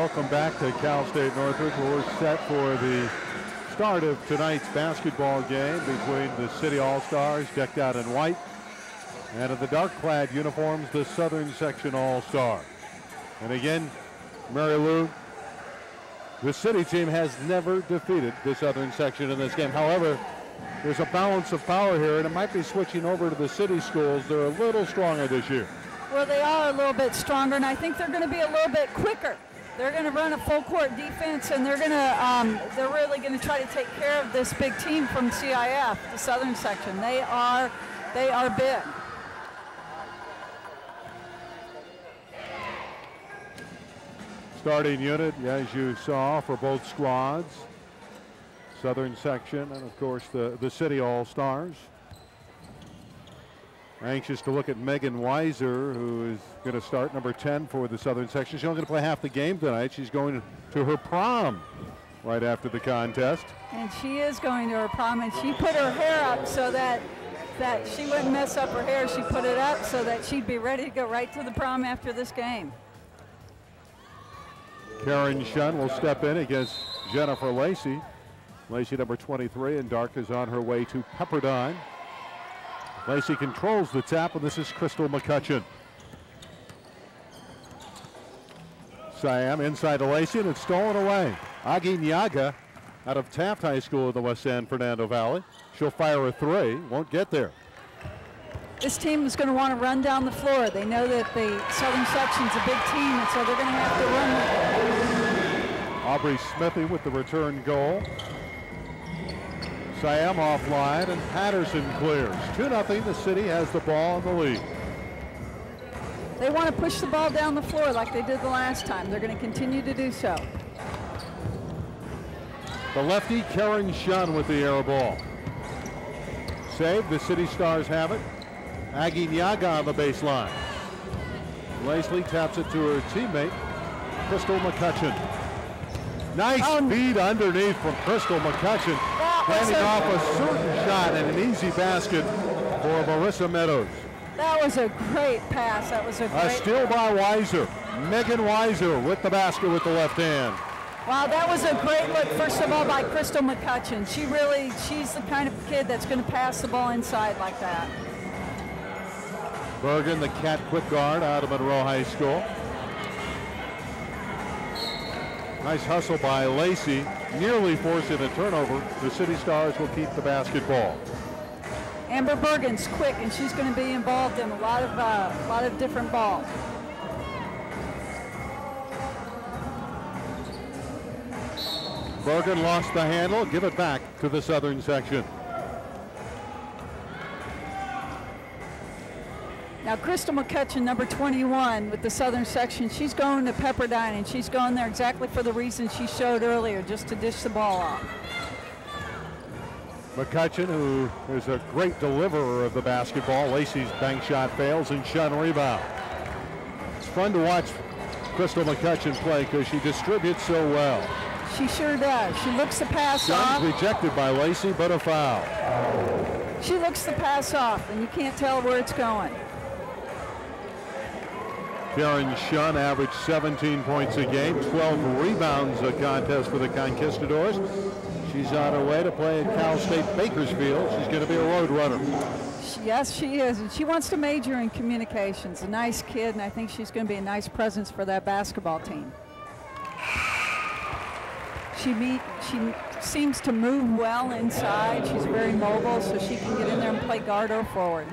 welcome back to Cal State Northridge. We're set for the start of tonight's basketball game between the City All-Stars, decked out in white, and in the dark-clad uniforms, the Southern Section All-Stars. And again, Mary Lou, the City team has never defeated the Southern Section in this game. However, there's a balance of power here, and it might be switching over to the City schools. They're a little stronger this year. Well, they are a little bit stronger, and I think they're going to be a little bit quicker. They're going to run a full-court defense, and they're really going to try to take care of this big team from CIF, the Southern Section. They are big. Starting unit, as you saw, for both squads. Southern Section and, of course, the City All-Stars. Anxious to look at Megan Weiser, who is going to start number 10 for the Southern Section. She's only going to play half the game tonight. She's going to her prom right after the contest. And she is going to her prom, and she put her hair up so that she wouldn't mess up her hair. She put it up so that she'd be ready to go right to the prom after this game. Karen Shun will step in against Jennifer Lacey. Lacey, number 23, and Dark is on her way to Pepperdine. Lacey controls the tap, and this is Crystal McCutcheon. Siam inside to Lacey, and it's stolen away. Agi Nyaga out of Taft High School in the West San Fernando Valley. She'll fire a three, won't get there. This team is going to want to run down the floor. They know that the Southern Section's a big team, and so they're going to have to run. Aubrey Smithy with the return goal. Siam offline, and Patterson clears. 2-0, the City has the ball in the lead. They want to push the ball down the floor like they did the last time. They're going to continue to do so. The lefty, Karen Shun with the air ball. Save, the City Stars have it. Agi Nyaga on the baseline. Lacey taps it to her teammate, Crystal McCutcheon. Nice feed underneath from Crystal McCutcheon. Handing off a certain shot and an easy basket for Marissa Meadows. That was a great pass. That was a great steal by Weiser. Megan Weiser with the basket with the left hand. Wow, that was a great look, first of all, by Crystal McCutcheon. She's the kind of kid that's going to pass the ball inside like that. Bergen, the cat quick guard out of Monroe High School. Nice hustle by Lacey, nearly forcing a turnover. The City Stars will keep the basketball. Amber Bergen's quick, and she's going to be involved in a lot of different balls. Bergen lost the handle. Give it back to the Southern Section. Now, Crystal McCutcheon, number 21 with the Southern Section, she's going to Pepperdine, and she's going there exactly for the reason she showed earlier, just to dish the ball off. McCutcheon, who is a great deliverer of the basketball. Lacey's bank shot fails, and Shun rebound. It's fun to watch Crystal McCutcheon play because she distributes so well. She sure does. She looks the pass off. Shun's rejected by Lacey, but a foul. She looks the pass off, and you can't tell where it's going. Karen Shun averaged 17 points a game, 12 rebounds a contest for the Conquistadors. She's on her way to play at Cal State Bakersfield. She's going to be a road runner. Yes, she is, and she wants to major in communications. A nice kid, and I think she's going to be a nice presence for that basketball team. She seems to move well inside. She's very mobile, so she can get in there and play guard or forward.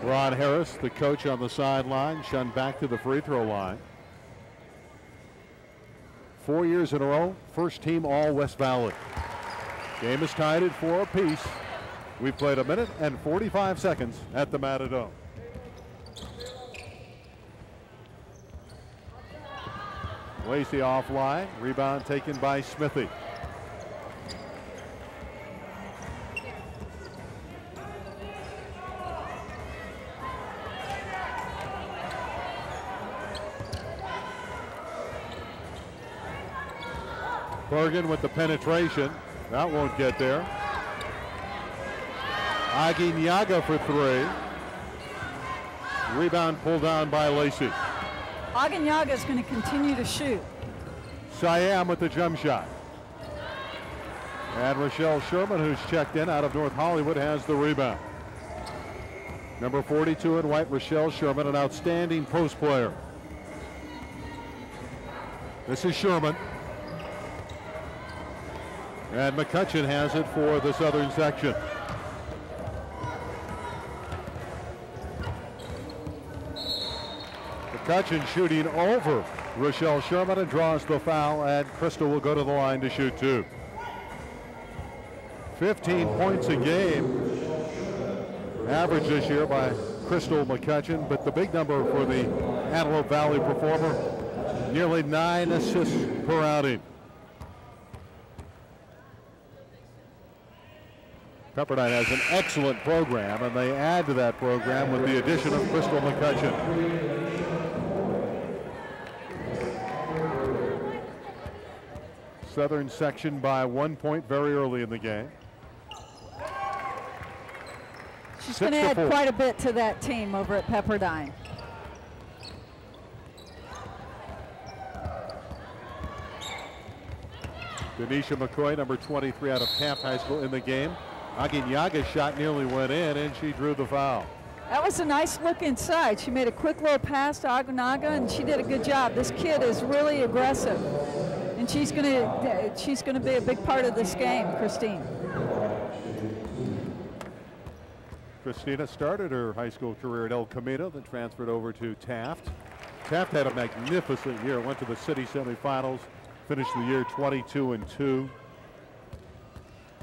Ron Harris, the coach on the sideline, Shun back to the free throw line. 4 years in a row, first team all West Valley. Game is tied at 4 apiece. We've played 1 minute and 45 seconds at the Matadome. Lacey offline, rebound taken by Smithy. Bergen with the penetration. That won't get there. Agi Nyaga for 3. Rebound pulled down by Lacey. Aganyaga is going to continue to shoot. Siam with the jump shot. And Rochelle Sherman, who's checked in out of North Hollywood, has the rebound. Number 42 in white, Rochelle Sherman, an outstanding post player. This is Sherman. And McCutcheon has it for the Southern Section. McCutcheon shooting over Rochelle Sherman and draws the foul, and Crystal will go to the line to shoot 2. 15 points a game average this year by Crystal McCutcheon, but the big number for the Antelope Valley performer, nearly 9 assists per outing. Pepperdine has an excellent program, and they add to that program with the addition of Crystal McCutcheon. Southern Section by 1 point very early in the game. She's going to add quite a bit to that team over at Pepperdine. Denisha McCoy, number 23 out of Taft High School, in the game. Aguinaga's shot nearly went in, and she drew the foul. That was a nice look inside. She made a quick little pass to Aguinaga, and she did a good job. This kid is really aggressive, and she's going to be a big part of this game, Christine. Christina started her high school career at El Camino, then transferred over to Taft. Taft had a magnificent year, went to the city semifinals, finished the year 22-2.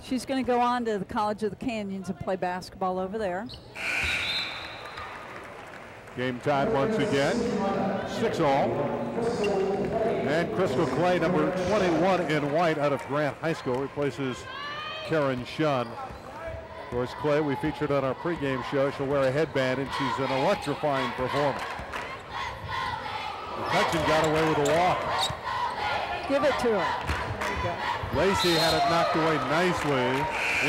She's going to go on to the College of the Canyons and play basketball over there. Game tied once again, 6-all. And Crystal Clay, number 21 in white out of Grant High School, replaces Karen Shunn. Of course, Clay, we featured on our pregame show. She'll wear a headband, and she's an electrifying performer. McCutcheon got away with a walk. Give it to her. There you go. Lacey had it knocked away nicely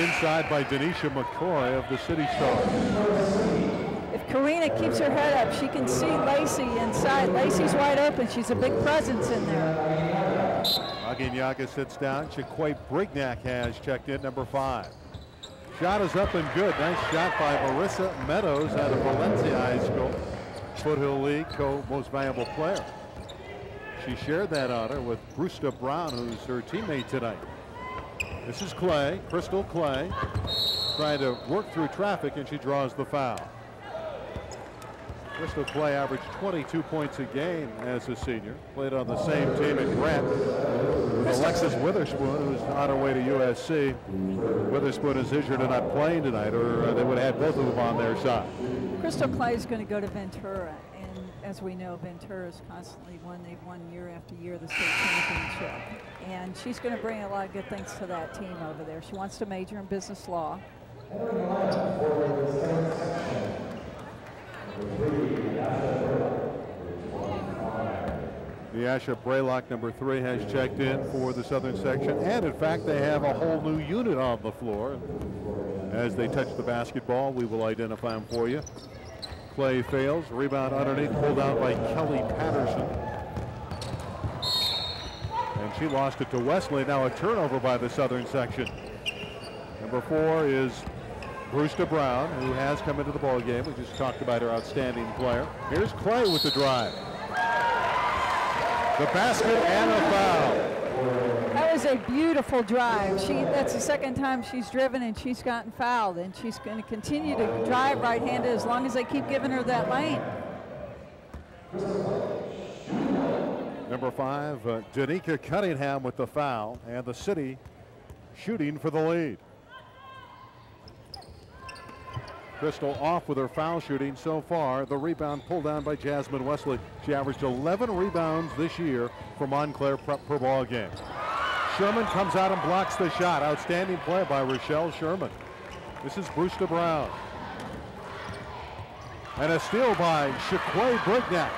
inside by Denisha McCoy of the City Stars. If Karina keeps her head up, she can see Lacey inside. Lacey's wide open. She's a big presence in there. Aguinaga sits down. Chiquay Brignac has checked in, number 5. Shot is up and good. Nice shot by Marissa Meadows out of Valencia High School. Foothill League co-most valuable player. She shared that honor with Brewster Brown, who's her teammate tonight. This is Clay, Crystal Clay, trying to work through traffic, and she draws the foul. Crystal Clay averaged 22 points a game as a senior. Played on the same team at Grant with Alexis Witherspoon, who's on her way to USC. Witherspoon is injured and not playing tonight, or they would have had both of them on their side. Crystal Clay is going to go to Ventura, and as we know, Ventura is constantly they've won year after year the state championship. And she's going to bring a lot of good things to that team over there. She wants to major in business law. Deasha Braylock, number 3, has checked in for the Southern Section, and in fact they have a whole new unit on the floor. As they touch the basketball, we will identify them for you. Clay fails, rebound underneath, pulled out by Kelly Patterson. And she lost it to Wesley. Now a turnover by the Southern Section. Number 4 is Brewster Brown, who has come into the ball game. We just talked about her outstanding player. Here's Clay with the drive. The basket and a foul. That was a beautiful drive. That's the second time she's driven and she's gotten fouled, and she's going to continue to drive right-handed as long as they keep giving her that lane. Number 5, Danica Cunningham with the foul, and the City shooting for the lead. Crystal off with her foul shooting so far. The rebound pulled down by Jasmine Wesley. She averaged 11 rebounds this year for Montclair per ball game. Sherman comes out and blocks the shot. Outstanding play by Rochelle Sherman. This is Brewster Brown. And a steal by Chiquay Brignac.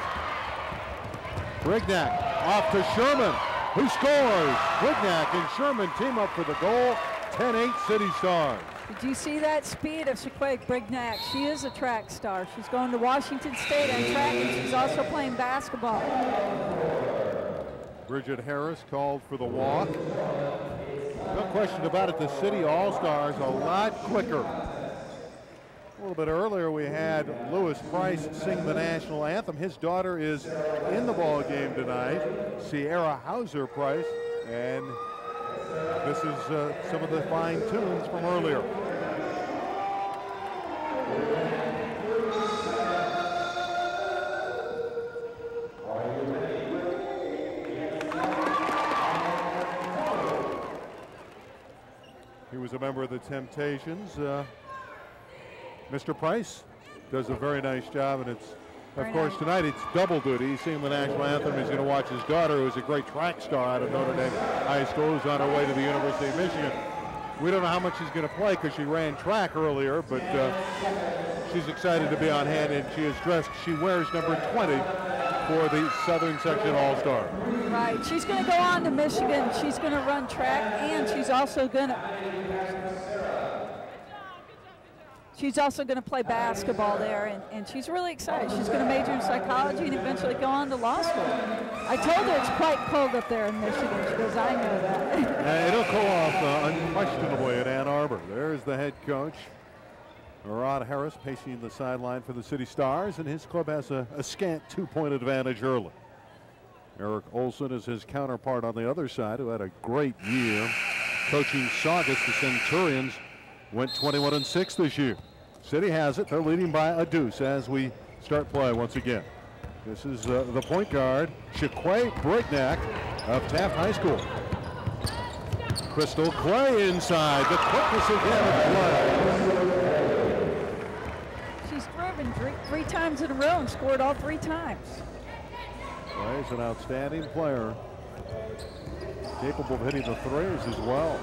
Brignac off to Sherman, who scores. Brignac and Sherman team up for the goal. 10-8 City Stars. Did you see that speed of Shaquay Brignac? She is a track star. She's going to Washington State on track, and she's also playing basketball. Bridget Harris called for the walk. No question about it, the City All-Stars a lot quicker. A little bit earlier we had Lewis Price sing the national anthem. His daughter is in the ball game tonight, Sierra Hauser Price, and this is some of the fine tunes from earlier. He was a member of the Temptations. Mr. Price does a very nice job, and it's, of course, tonight it's double duty. He's singing the national anthem. He's going to watch his daughter, who's a great track star out of Notre Dame High School, who's on her way to the University of Michigan. We don't know how much she's going to play because she ran track earlier, but she's excited to be on hand, and she is dressed. She wears number 20 for the Southern Section All-Star. Right. She's going to go on to Michigan. She's going to run track, and she's also going to play basketball there, and she's really excited. She's going to major in psychology and eventually go on to law school. I told her it's quite cold up there in Michigan. She goes, I know that. It'll cool off unquestionably at Ann Arbor. There's the head coach, Rod Harris, pacing the sideline for the City Stars, and his club has a scant 2-point advantage early. Eric Olson is his counterpart on the other side, who had a great year coaching Saugus. The Centurions went 21-6 this year. City has it. They're leading by a deuce as we start play once again. This is the point guard, Shaquay Brignac of Taft High School. Crystal Clay inside. The quickness again of Clay. She's driven three times in a row and scored all 3 times. Clay's an outstanding player, capable of hitting the threes as well.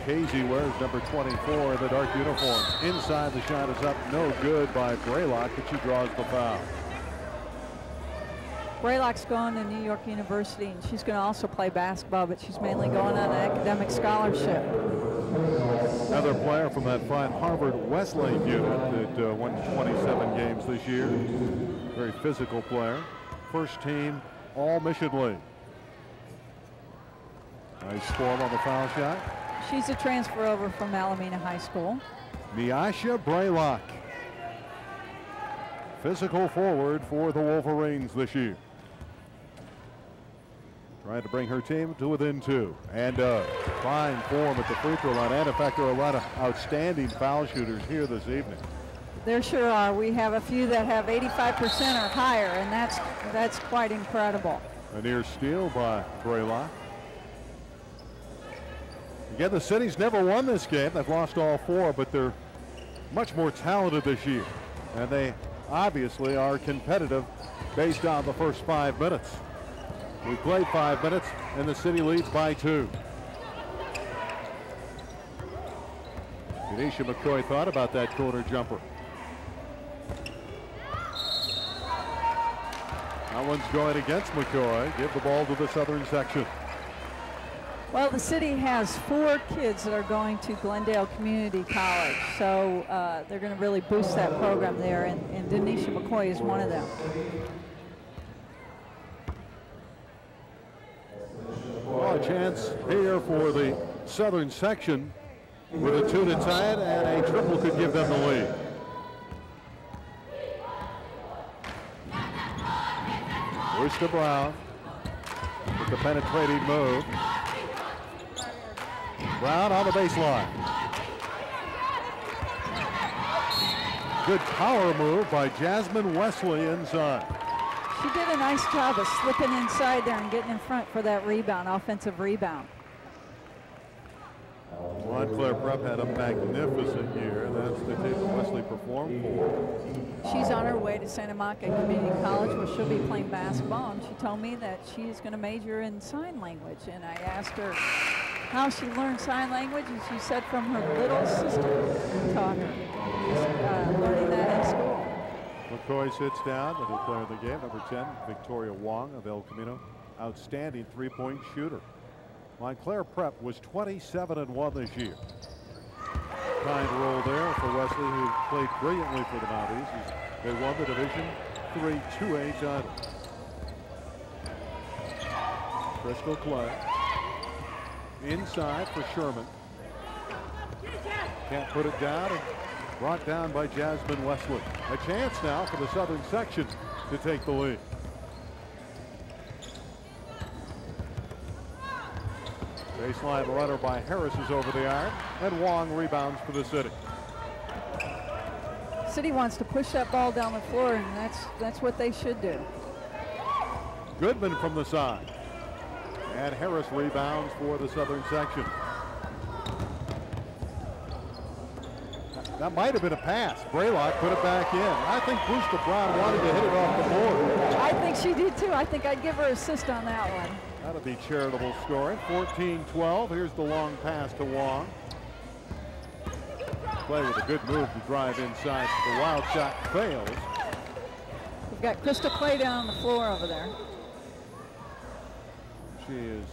Casey wears number 24 in the dark uniform. Inside, the shot is up, no good by Braylock, but she draws the foul. Braylock's going to New York University, and she's going to also play basketball, but she's mainly going on an academic scholarship. Another player from that fine Harvard Wesleyan unit that won 27 games this year. Very physical player. First team All-Mission League. Nice form on the foul shot. She's a transfer over from Alameda High School. Miasha Braylock, physical forward for the Wolverines this year. Trying to bring her team to within 2. And fine form at the free throw line. And in fact, there are a lot of outstanding foul shooters here this evening. There sure are. We have a few that have 85% or higher, and that's quite incredible. A near steal by Braylock. Again, the City's never won this game. They've lost all 4, but they're much more talented this year. And they obviously are competitive based on the first 5 minutes. We played 5 minutes, and the City leads by 2. Denisha McCoy thought about that corner jumper. That one's going against McCoy. Give the ball to the Southern Section. Well, the City has 4 kids that are going to Glendale Community College, so they're going to really boost that program there, and Denisha McCoy is one of them. Well, a chance here for the Southern Section with a 2 to tie it, and a triple could give them the lead. Brewster Brown with the penetrating move. Brown on the baseline. Good power move by Jasmine Wesley inside. She did a nice job of slipping inside there and getting in front for that rebound, offensive rebound. Montclair Prep had a magnificent year. That's the team that Wesley performed for. She's on her way to Santa Monica Community College where she'll be playing basketball, and she told me that she's going to major in sign language. And I asked her how she learned sign language, and she said from her little sister taught her, learning that in school. McCoy sits down, the new player of the game, number 10, Victoria Wong of El Camino. Outstanding 3-point shooter. Montclair Prep was 27-1 this year. Kind roll there for Wesley, who played brilliantly for the Mounties. They won the Division III 2A title. Crystal Clay inside for Sherman. Can't put it down, and brought down by Jasmine Wesley. A chance now for the Southern Section to take the lead. Baseline runner by Harris is over the iron, and Wong rebounds for the City. City wants to push that ball down the floor, and that's what they should do. Goodman from the side, and Harris rebounds for the Southern Section. That might have been a pass. Braylock put it back in. I think Brewster Brown wanted to hit it off the board. I think she did too. I think I'd give her an assist on that one. That'll be charitable scoring. 14-12. Here's the long pass to Wong. Play with a good move to drive inside. The wild shot fails. We've got Crystal Clay down on the floor over there. She is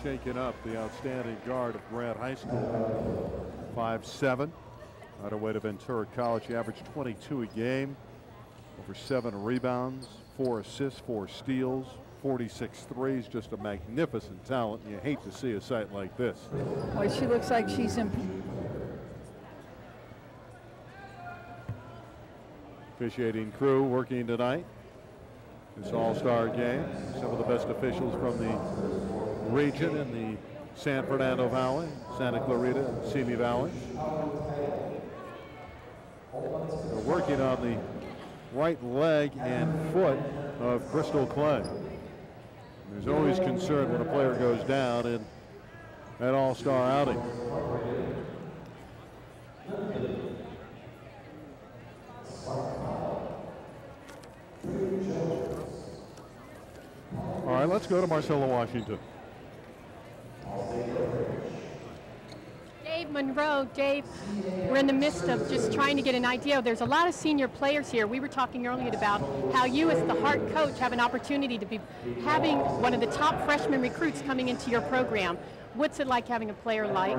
shaking up the outstanding guard of Grant High School. 5'7". On her way to Ventura College. She averaged 22 a game. Over 7 rebounds, 4 assists, 4 steals, 46 threes. Just a magnificent talent. You hate to see a sight like this. Boy, she looks like she's in. Officiating crew working tonight. This all-star game. Some of the best officials from the region in the San Fernando Valley, Santa Clarita, and Simi Valley. They're working on the right leg and foot of Crystal Clay. There's always concern when a player goes down in an all-star outing. All right, let's go to Marcella Washington. Dave Monroe, Dave, we're in the midst of just trying to get an idea. There's a lot of senior players here. We were talking earlier about how you as the Hart coach have an opportunity to be having one of the top freshman recruits coming into your program. What's it like having a player like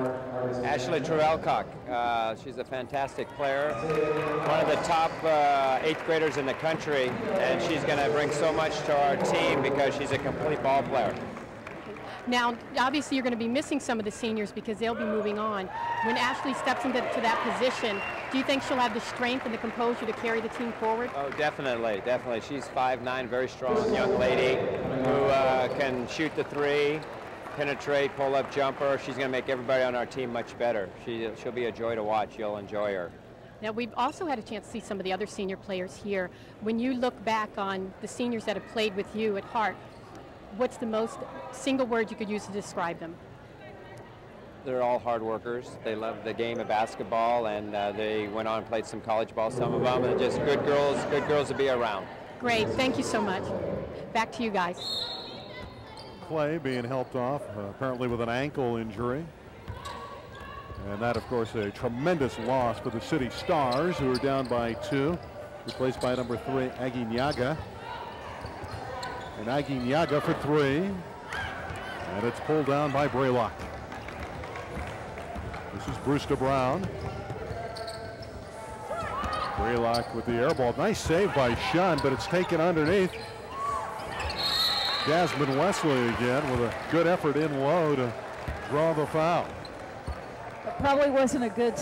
Ashley True-Alcock? She's a fantastic player, one of the top 8th graders in the country, and she's going to bring so much to our team because she's a complete ball player. Now, obviously, you're going to be missing some of the seniors because they'll be moving on. When Ashley steps into that position, do you think she'll have the strength and the composure to carry the team forward? Oh, definitely, definitely. She's 5'9", very strong young lady who can shoot the 3, penetrate, pull-up jumper. She's going to make everybody on our team much better. She'll be a joy to watch. You'll enjoy her. Now, we've also had a chance to see some of the other senior players here. When you look back on the seniors that have played with you at Hart, what's the most single word you could use to describe them? They're all hard workers. They love the game of basketball, and they went on and played some college ball, some of them, and just good girls to be around. Great, thank you so much. Back to you guys. Clay being helped off, apparently with an ankle injury. And that, of course, a tremendous loss for the City Stars, who are down by 2, replaced by number 3, Aguinaga. And Aguinaga for 3. And it's pulled down by Braylock. This is Brewster Brown. Braylock with the air ball. Nice save by Shun, but it's taken underneath. Jasmine Wesley again with a good effort in low to draw the foul. It probably wasn't a good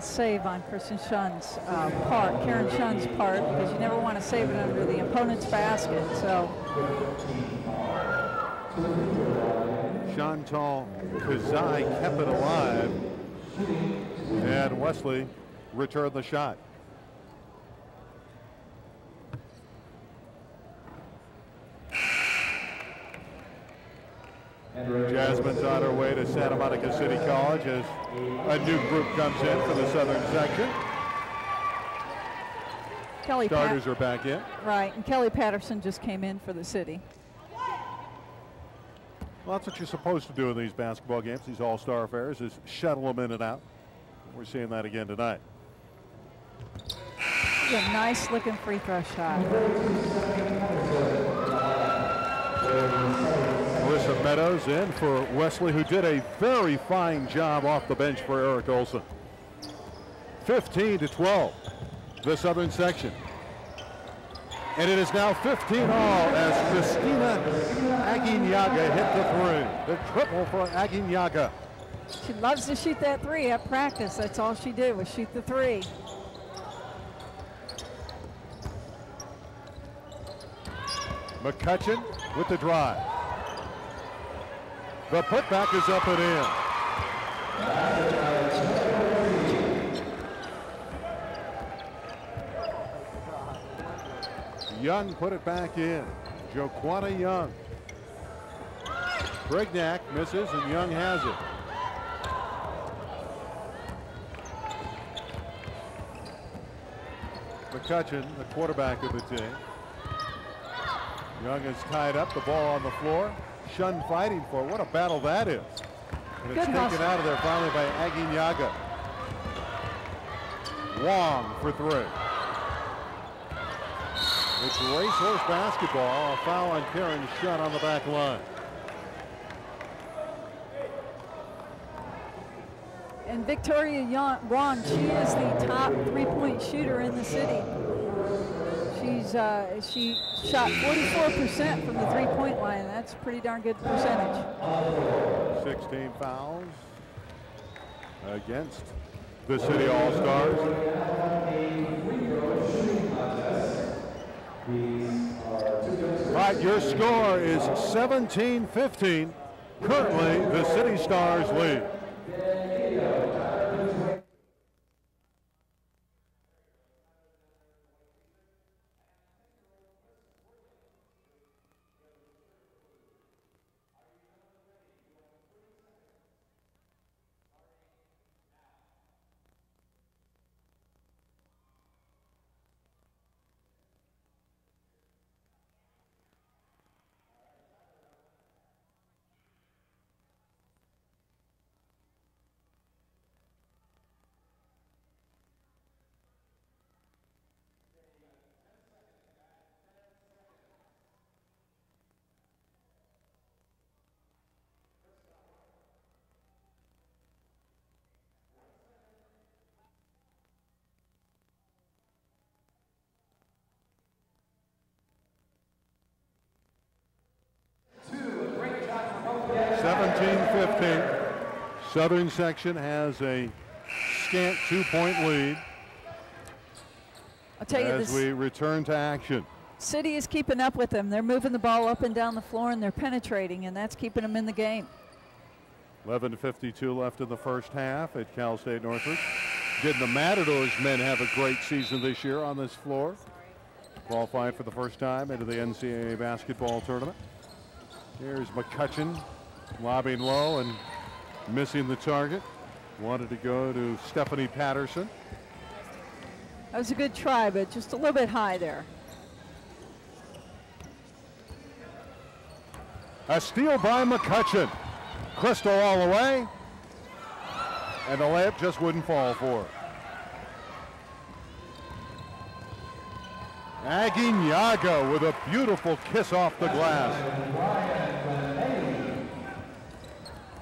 save on Kristen Shun's part, Karen Shun's part, because you never want to save it under the opponent's basket. So Chantal Kazai kept it alive, and Wesley returned the shot. Jasmine's on her way to Santa Monica City College as a new group comes in for the Southern Section. Starters are back in. Right, and Kelly Patterson just came in for the City. Well, that's what you're supposed to do in these basketball games, these all-star affairs, is shuttle them in and out. We're seeing that again tonight. A nice looking free throw shot. Madison Meadows in for Wesley, who did a very fine job off the bench for Eric Olson. 15-12, the Southern Section. And it is now 15 all as Christina Aguinaldo hit the three. The triple for Aguinaldo. She loves to shoot that three at practice. That's all she did was shoot the three. McCutcheon with the drive. The putback is up and in. Young put it back in. Joquana Young. Brignac misses and Young has it. McCutcheon, the quarterback of the team. Young is tied up, the ball on the floor. Shun fighting for it. What a battle that is. And it's taken out of there finally by Aguinaldo. Wong for three. It's racehorse basketball. A foul on Karen Shun on the back line. And Victoria Wong, she is the top three-point shooter in the city. She shot 44% from the three-point line. That's a pretty darn good percentage. 16 fouls against the City All-Stars. All right, your score is 17-15. Currently, the City Stars lead. Southern Section has a scant 2-point lead. I'll tell you as we return to action. City is keeping up with them. They're moving the ball up and down the floor and they're penetrating, and that's keeping them in the game. 11:52 left in the first half at Cal State Northridge. Didn't the Matadors men have a great season this year on this floor? Qualifying for the first time into the NCAA basketball tournament. Here's McCutcheon lobbing low and missing the target. Wanted to go to Stephanie Patterson. That was a good try, but just a little bit high there. A steal by McCutcheon. Crystal all the way. And the layup just wouldn't fall for her. Aguinaldo with a beautiful kiss off the glass.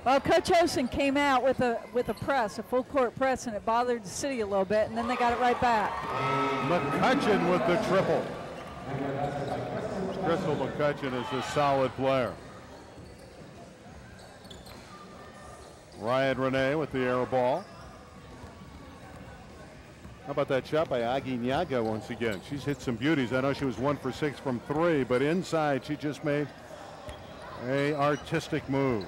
Well, Coach Osen came out with a press, a full court press, and it bothered the City a little bit, and then they got it right back. McCutcheon with the triple. Crystal McCutcheon is a solid player. Ryan Renee with the air ball. How about that shot by Aguinaldo once again? She's hit some beauties. I know she was 1 for 6 from 3, but inside she just made an artistic move.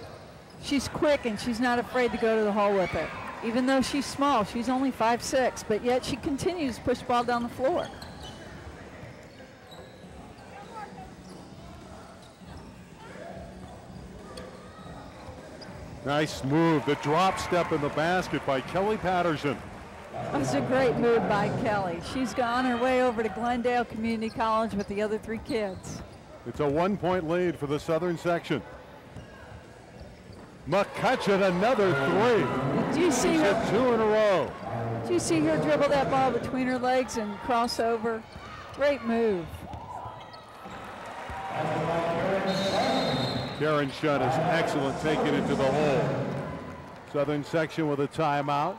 She's quick and she's not afraid to go to the hole with it. Even though she's small, she's only 5'6", but yet she continues to push the ball down the floor. Nice move. The drop step in the basket by Kelly Patterson. That was a great move by Kelly. She's on her way over to Glendale Community College with the other 3 kids. It's a 1-point lead for the Southern Section. McCutcheon, another 3. Did you see her? Hit 2 in a row. Did you see her dribble that ball between her legs and cross over? Great move. Karen Shutt is excellent taking it to the hole. Southern Section with a timeout.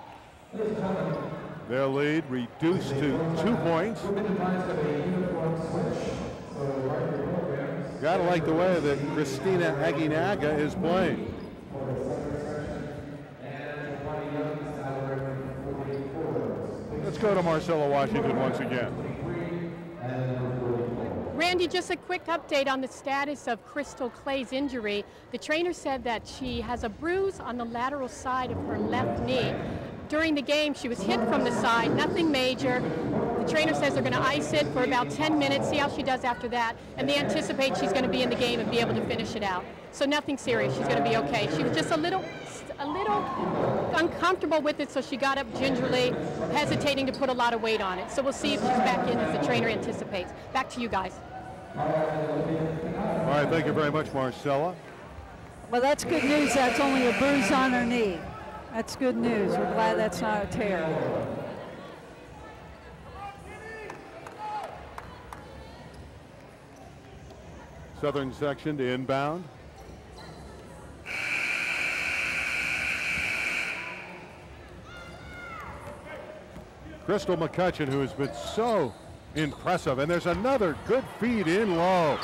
Their lead reduced to 2 points. Gotta like the way that Christina Aguinaga is playing. Let's go to Marcella Washington once again. Randy, just a quick update on the status of Crystal Clay's injury. The trainer said that she has a bruise on the lateral side of her left knee. During the game, she was hit from the side, nothing major. The trainer says they're going to ice it for about 10 minutes, see how she does after that, and they anticipate she's going to be in the game and be able to finish it out. So nothing serious, she's going to be okay. She was just a little uncomfortable with it, so she got up gingerly, hesitating to put a lot of weight on it. So we'll see if she's back in as the trainer anticipates. Back to you guys. All right, thank you very much, Marcella. Well, that's good news. That's only a bruise on her knee. That's good news. We're glad that's not a tear. Southern Section to inbound. Crystal McCutcheon, who has been so impressive, and there's another good feed in low.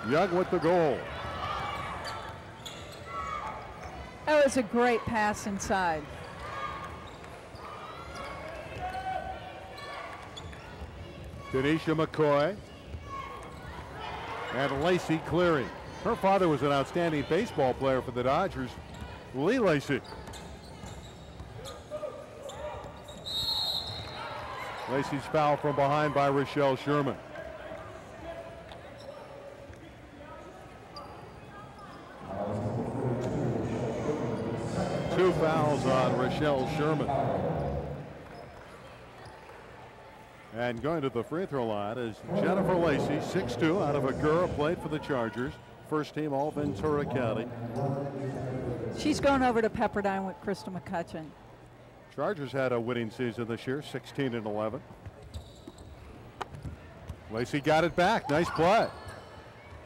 Young with the goal. That was a great pass inside. Denisha McCoy and Lacey Cleary. Her father was an outstanding baseball player for the Dodgers, Lee Lacey. Lacey's foul from behind by Rochelle Sherman. Two fouls on Rochelle Sherman. And going to the free throw line is Jennifer Lacey, 6'2", out of Agoura, played for the Chargers. First team all Ventura County. She's going over to Pepperdine with Crystal McCutcheon. Chargers had a winning season this year, 16-11. Lacey got it back. Nice play.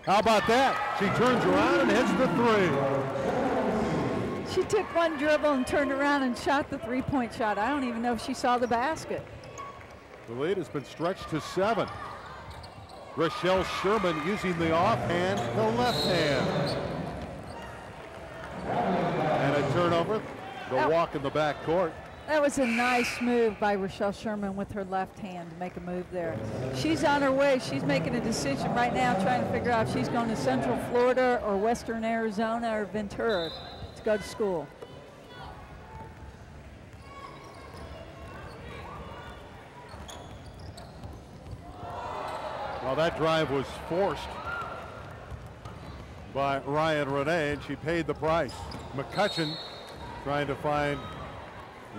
How about that? She turns around and hits the three. She took one dribble and turned around and shot the three-point shot. I don't even know if she saw the basket. The lead has been stretched to 7. Rochelle Sherman using the offhand, the left hand. And a turnover. The walk in the back court. That was a nice move by Rochelle Sherman with her left hand to make a move there. She's on her way. She's making a decision right now, trying to figure out if she's going to Central Florida or Western Arizona or Ventura to go to school. Well, that drive was forced by Ryan Renee, and she paid the price. McCutcheon trying to find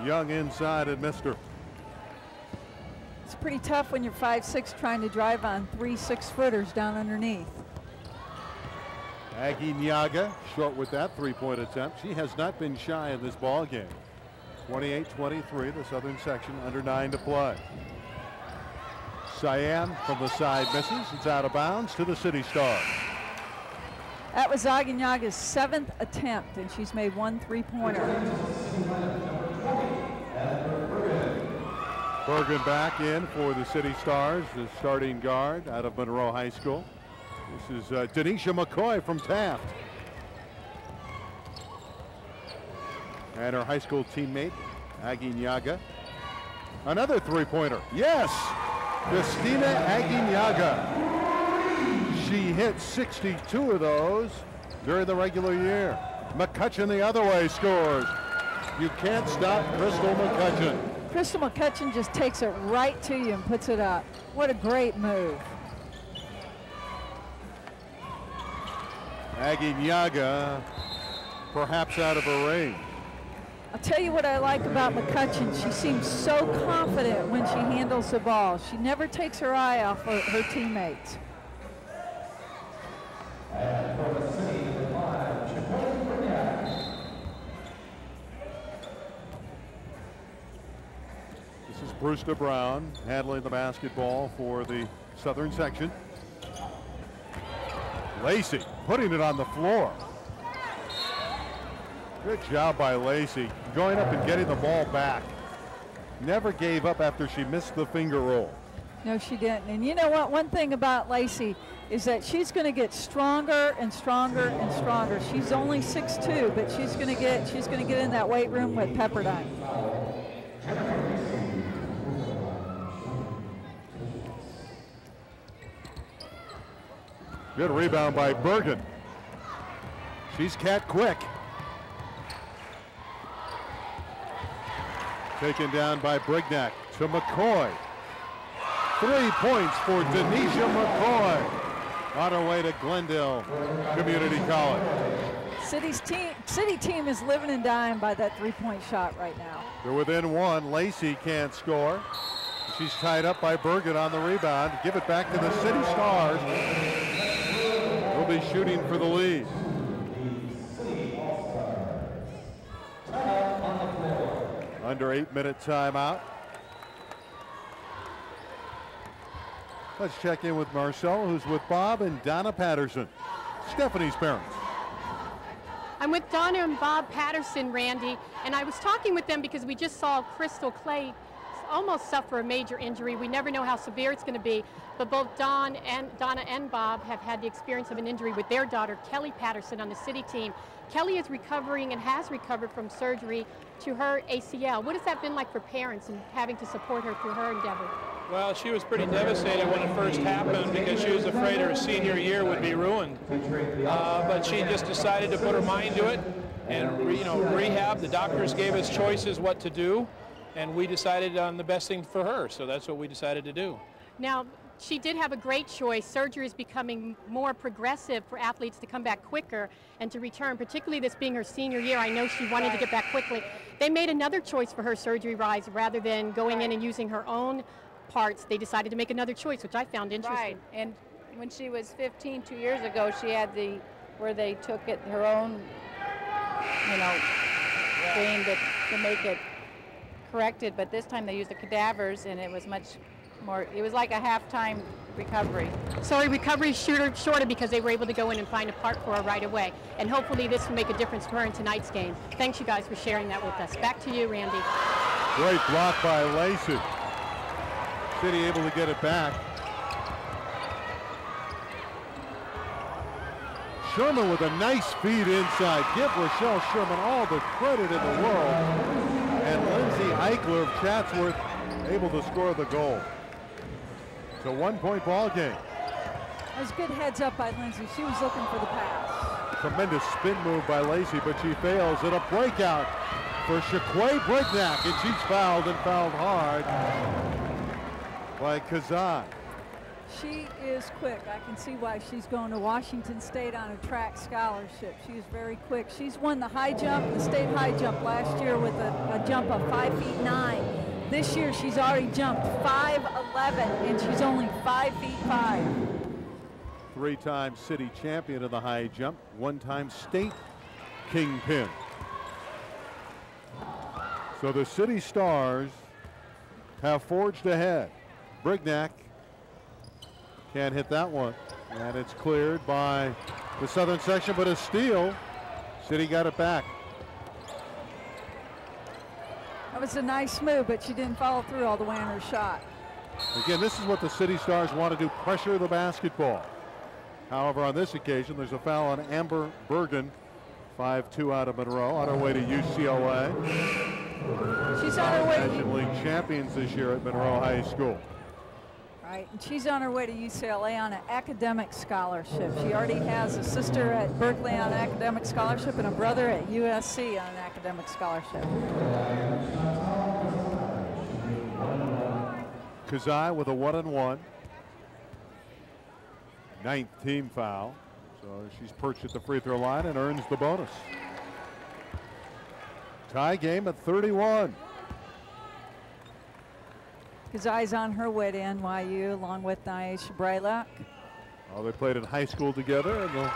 Young inside and missed her. It's pretty tough when you're 5'6", trying to drive on 3 6-footers down underneath. Aguinaga short with that three-point attempt. She has not been shy in this ball game. 28-23, the Southern Section, under 9 to play. Cyan from the side misses. It's out of bounds to the City Stars. That was Aguinaga's 7th attempt, and she's made 1 3-pointer. Bergen back in for the City Stars, the starting guard out of Monroe High School. This is Denisha McCoy from Taft. And her high school teammate, Aguinaga. Another three-pointer. Yes! Christina Aguinaga. She hit 62 of those during the regular year. McCutcheon the other way scores. You can't stop Crystal McCutcheon. Crystal McCutcheon just takes it right to you and puts it up. What a great move. Aguinaga perhaps out of her range. I'll tell you what I like about McCutcheon. She seems so confident when she handles the ball. She never takes her eye off her teammates. This is Brewster Brown handling the basketball for the Southern Section. Lacey putting it on the floor. Good job by Lacey, going up and getting the ball back. Never gave up after she missed the finger roll. No, she didn't. And you know what? One thing about Lacey is that she's going to get stronger and stronger and stronger. She's only 6'2", but she's going to get in that weight room with Pepperdine. Good rebound by Bergen. She's cat quick. Taken down by Brignac to McCoy. 3 points for Denisha McCoy on her way to Glendale Community College. City team is living and dying by that three-point shot right now. They're within one. Lacey can't score. She's tied up by Bergen on the rebound. Give it back to the City Stars. They'll be shooting for the lead. Under 8-minute timeout. Let's check in with Marcella, who's with Bob and Donna Patterson, Stephanie's parents. I'm with Donna and Bob Patterson, Randy, and I was talking with them because we just saw Crystal Clay almost suffer a major injury. We never know how severe it's going to be, but both Donna and Bob have had the experience of an injury with their daughter, Kelly Patterson, on the City team. Kelly is recovering and has recovered from surgery to her ACL. What has that been like for parents and having to support her through her endeavor? Well, she was pretty devastated when it first happened because she was afraid her senior year would be ruined. But she just decided to put her mind to it and rehab. The doctors gave us choices what to do, and we decided on the best thing for her. So that's what we decided to do. Now, she did have a great choice. Surgery is becoming more progressive for athletes to come back quicker and to return, particularly this being her senior year. I know she wanted to get back quickly. They made another choice for her surgery-wise. Rather than going in and using her own parts, they decided to make another choice, which I found interesting. Right, and when she was 15, 2 years ago, she had where they took it, her own, thing to make it corrected, but this time they used the cadavers, and it was much more, it was like a half-time recovery. So her recovery is shorter because they were able to go in and find a part for her right away, and hopefully this will make a difference for her in tonight's game. Thanks, you guys, for sharing that with us. Back to you, Randy. Great block by Lacey. City able to get it back. Sherman with a nice feed inside. Give Rochelle Sherman all the credit in the world. And Lindsay Eichler of Chatsworth able to score the goal. It's a 1-point ball game. That was good heads up by Lindsay. She was looking for the pass. Tremendous spin move by Lacey, but she fails. And a breakout for Shaquay Brignac, and she's fouled and fouled hard by Kazan. She is quick. I can see why she's going to Washington State on a track scholarship. She's very quick. She's won the high jump, the state high jump last year with a jump of 5'9". This year she's already jumped 5'11", and she's only 5'5". Three-time city champion of the high jump, one-time state kingpin. So the City Stars have forged ahead. Brignac can't hit that one, and it's cleared by the Southern Section, but a steal. City got it back. That was a nice move, but she didn't follow through all the way on her shot. Again, this is what the City Stars want to do, pressure the basketball. However, on this occasion, there's a foul on Amber Bergen, 5'2" out of Monroe, on her way to UCLA. She's on her way to National League champions this year at Monroe High School. Right, and she's on her way to UCLA on an academic scholarship. She already has a sister at Berkeley on an academic scholarship and a brother at USC on an academic scholarship. Kazai with a 1-on-1. 9th team foul. So she's perched at the free throw line and earns the bonus. Tie game at 31. Kazai's on her way to NYU along with Nyesha Braylock. Well, they played in high school together, and they'll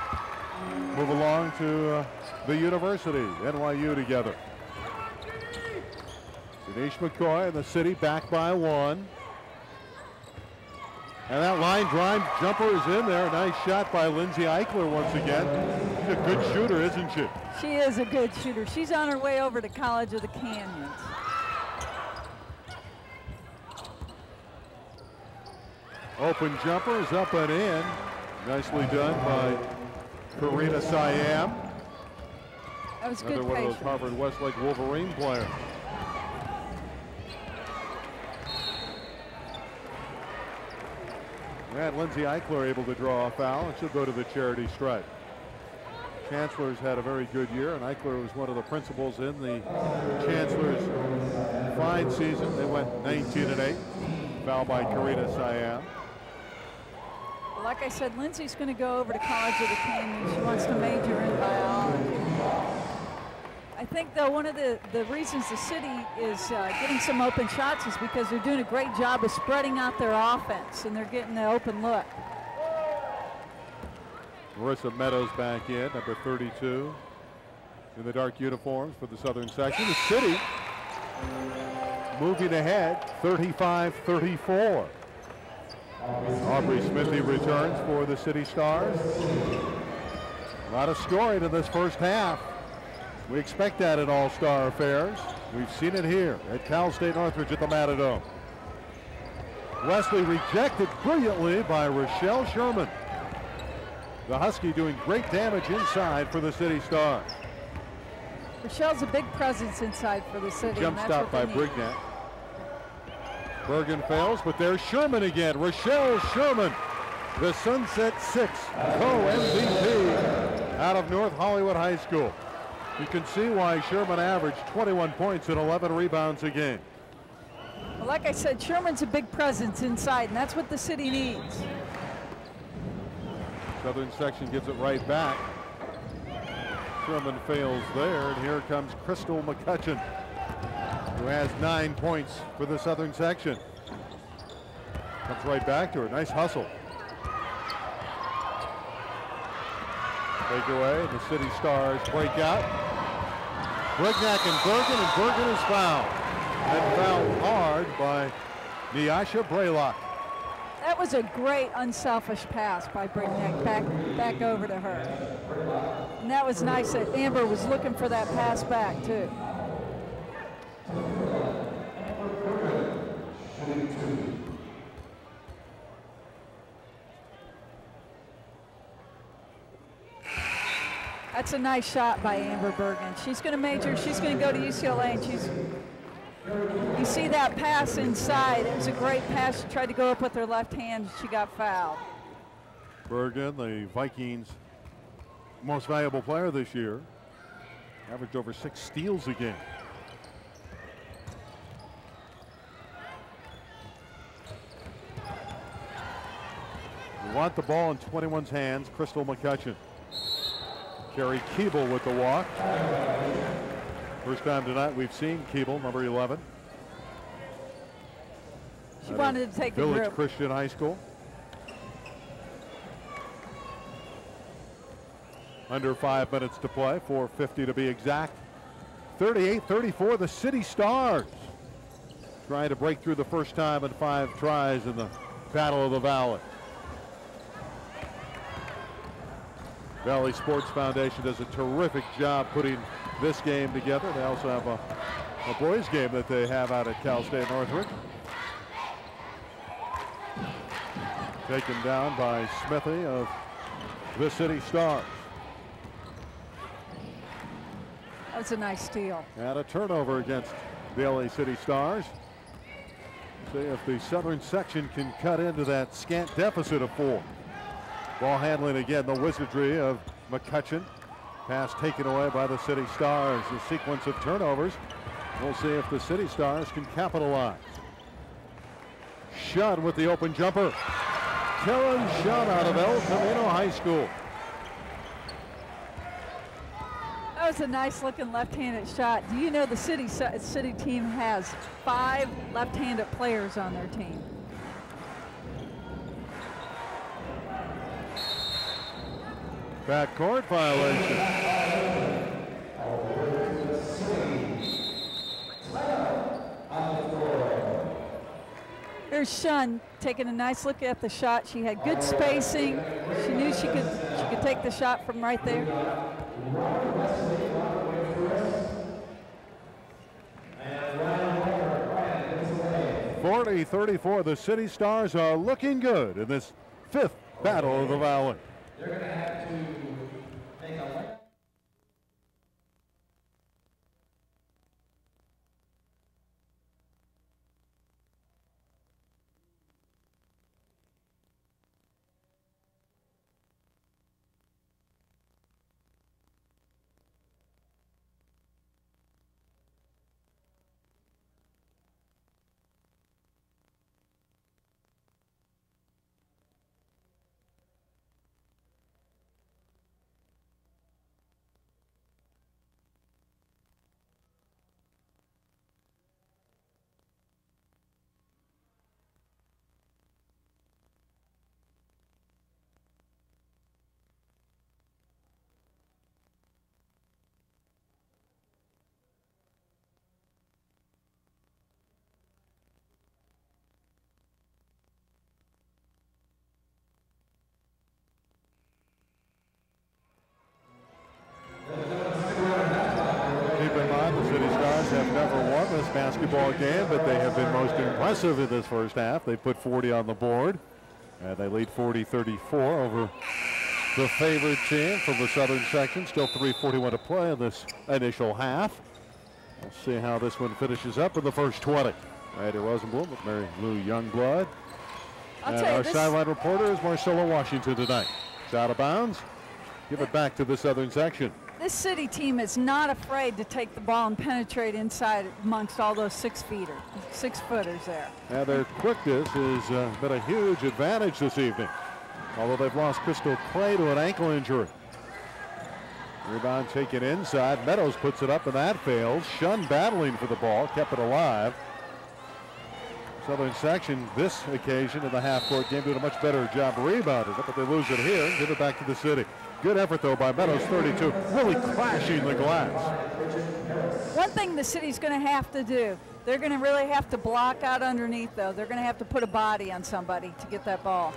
move along to the university, NYU, together. Denise McCoy and the City back by 1. And that line drive jumper is in there. Nice shot by Lindsay Eichler once again. She's a good shooter, isn't she? She is a good shooter. She's on her way over to College of the Canyons. Open jumper is up and in. Nicely done by Karina Siam. That was Another good one patience. of those Harvard Westlake Wolverine players. And Lindsay Eichler able to draw a foul, and she'll go to the charity stripe. Chancellor's had a very good year, and Eichler was one of the principals in the Chancellor's fine season. They went 19-8. Foul by Karina Siam. Like I said, Lindsay's going to go over to College of the Canyons. She wants to major in biology. I think, though, one of the reasons the city is getting some open shots is because they're doing a great job of spreading out their offense, and they're getting the open look. Marissa Meadows back in, number 32, in the dark uniforms for the Southern Section. The city moving ahead, 35-34. Aubrey Smithy returns for the City Stars. A lot of scoring in this first half. We expect that in all-star affairs. We've seen it here at Cal State Northridge at the Matadome. Wesley rejected brilliantly by Rochelle Sherman. The Husky doing great damage inside for the City Stars. Rochelle's a big presence inside for the city. Jump stop by Brignac. Bergen fails, but there's Sherman again. Rochelle Sherman, the Sunset Six co-MVP out of North Hollywood High School. You can see why Sherman averaged 21 points and 11 rebounds a game. Well, like I said, Sherman's a big presence inside, and that's what the city needs. Southern Section gives it right back. Sherman fails there, and here comes Crystal McCutcheon, who has 9 points for the Southern Section. Comes right back to her. Nice hustle. Take away, and the City Stars break out. Brignac and Bergen is fouled. And fouled hard by Nyasha Braylock. That was a great unselfish pass by Brignac back over to her. And that was nice that Amber was looking for that pass back too. That's a nice shot by Amber Bergen. She's going to major. She's going to go to UCLA, and you see that pass inside. It was a great pass. She tried to go up with her left hand. She got fouled. Bergen, the Vikings' most valuable player this year, averaged over 6 steals a game. We want the ball in 21's hands. Crystal McCutcheon. Carrie Keeble with the walk. First time tonight we've seen Keeble, number 11. She wanted to take the Village grip. Christian High School. Under 5 minutes to play, 4:50 to be exact. 38-34, the City Stars trying to break through the first time in 5 tries in the Battle of the Valley. Valley Sports Foundation does a terrific job putting this game together. They also have a boys game that they have out at Cal State Northridge. Taken down by Smithy of the City Stars. That's a nice steal. And a turnover against the LA City Stars. See if the Southern Section can cut into that scant deficit of 4. Ball handling again, the wizardry of McCutcheon. Pass taken away by the City Stars. A sequence of turnovers. We'll see if the City Stars can capitalize. Shunn with the open jumper. Karen Shunn out of El Camino High School. That was a nice looking left-handed shot. Do you know the city team has 5 left-handed players on their team? Backcourt violation. Here's Here's Shun taking a nice look at the shot. She had good spacing. She knew she could take the shot from right there. 40-34, the City Stars are looking good in this 5th Battle of the Valley. They're going to have to make a basketball game, but they have been most impressive in this first half. They put 40 on the board, and they lead 40-34 over the favored team from the Southern Section. Still 3:41 to play in this initial half. We'll see how this one finishes up in the first 20. Randy Rosenblum with Mary Lou Youngblood. And our sideline reporter is Marcella Washington tonight. It's out of bounds. Give it back to the Southern Section. This City team is not afraid to take the ball and penetrate inside amongst all those six-footers there. And their quickness has been a huge advantage this evening, although they've lost Crystal Clay to an ankle injury. Rebound taken inside. Meadows puts it up, and that fails. Shun battling for the ball, kept it alive. Southern Section, this occasion in the half-court game, doing a much better job rebounding it, but they lose it here and give it back to the City. Good effort, though, by Meadows, 32, really crashing the glass. One thing the City's going to have to do, they're going to really have to block out underneath, though. They're going to have to put a body on somebody to get that ball.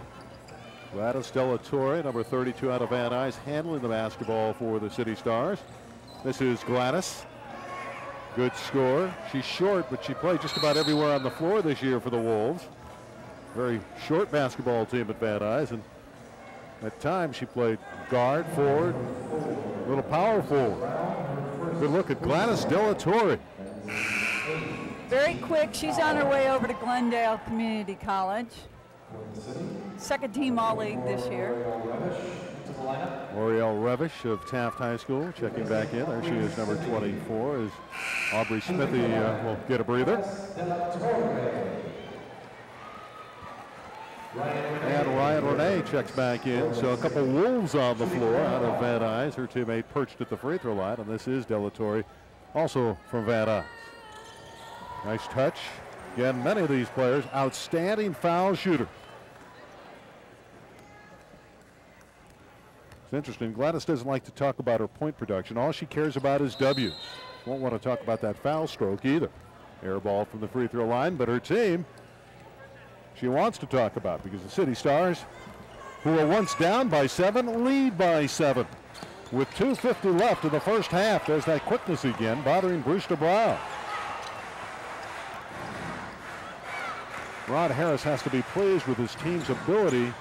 Gladys Della Torre, number 32 out of Van Nuys, handling the basketball for the City Stars. This is Gladys. Good score. She's short, but she played just about everywhere on the floor this year for the Wolves. Very short basketball team at Van Nuys, and at times she played guard, forward, little power forward. Good look at Gladys Della Torre. Very quick. She's on her way over to Glendale Community College. Second team All-League this year. Oriel Revish of Taft High School checking back in. There she is, number 24, as Aubrey Smithy will get a breather. And Ryan Renee checks back in. So a couple Wolves on the floor out of Van Nuys. Her teammate perched at the free throw line, and this is Della Torre, also from Van Nuys. Nice touch. Again, many of these players, outstanding foul shooter. It's interesting. Gladys doesn't like to talk about her point production. All she cares about is W's. Won't want to talk about that foul stroke either. Air ball from the free throw line, but her team, she wants to talk about, because the City Stars, who were once down by 7, lead by 7. With 2:50 left in the first half, there's that quickness again, bothering Brewster Brown. Rod Harris has to be pleased with his team's ability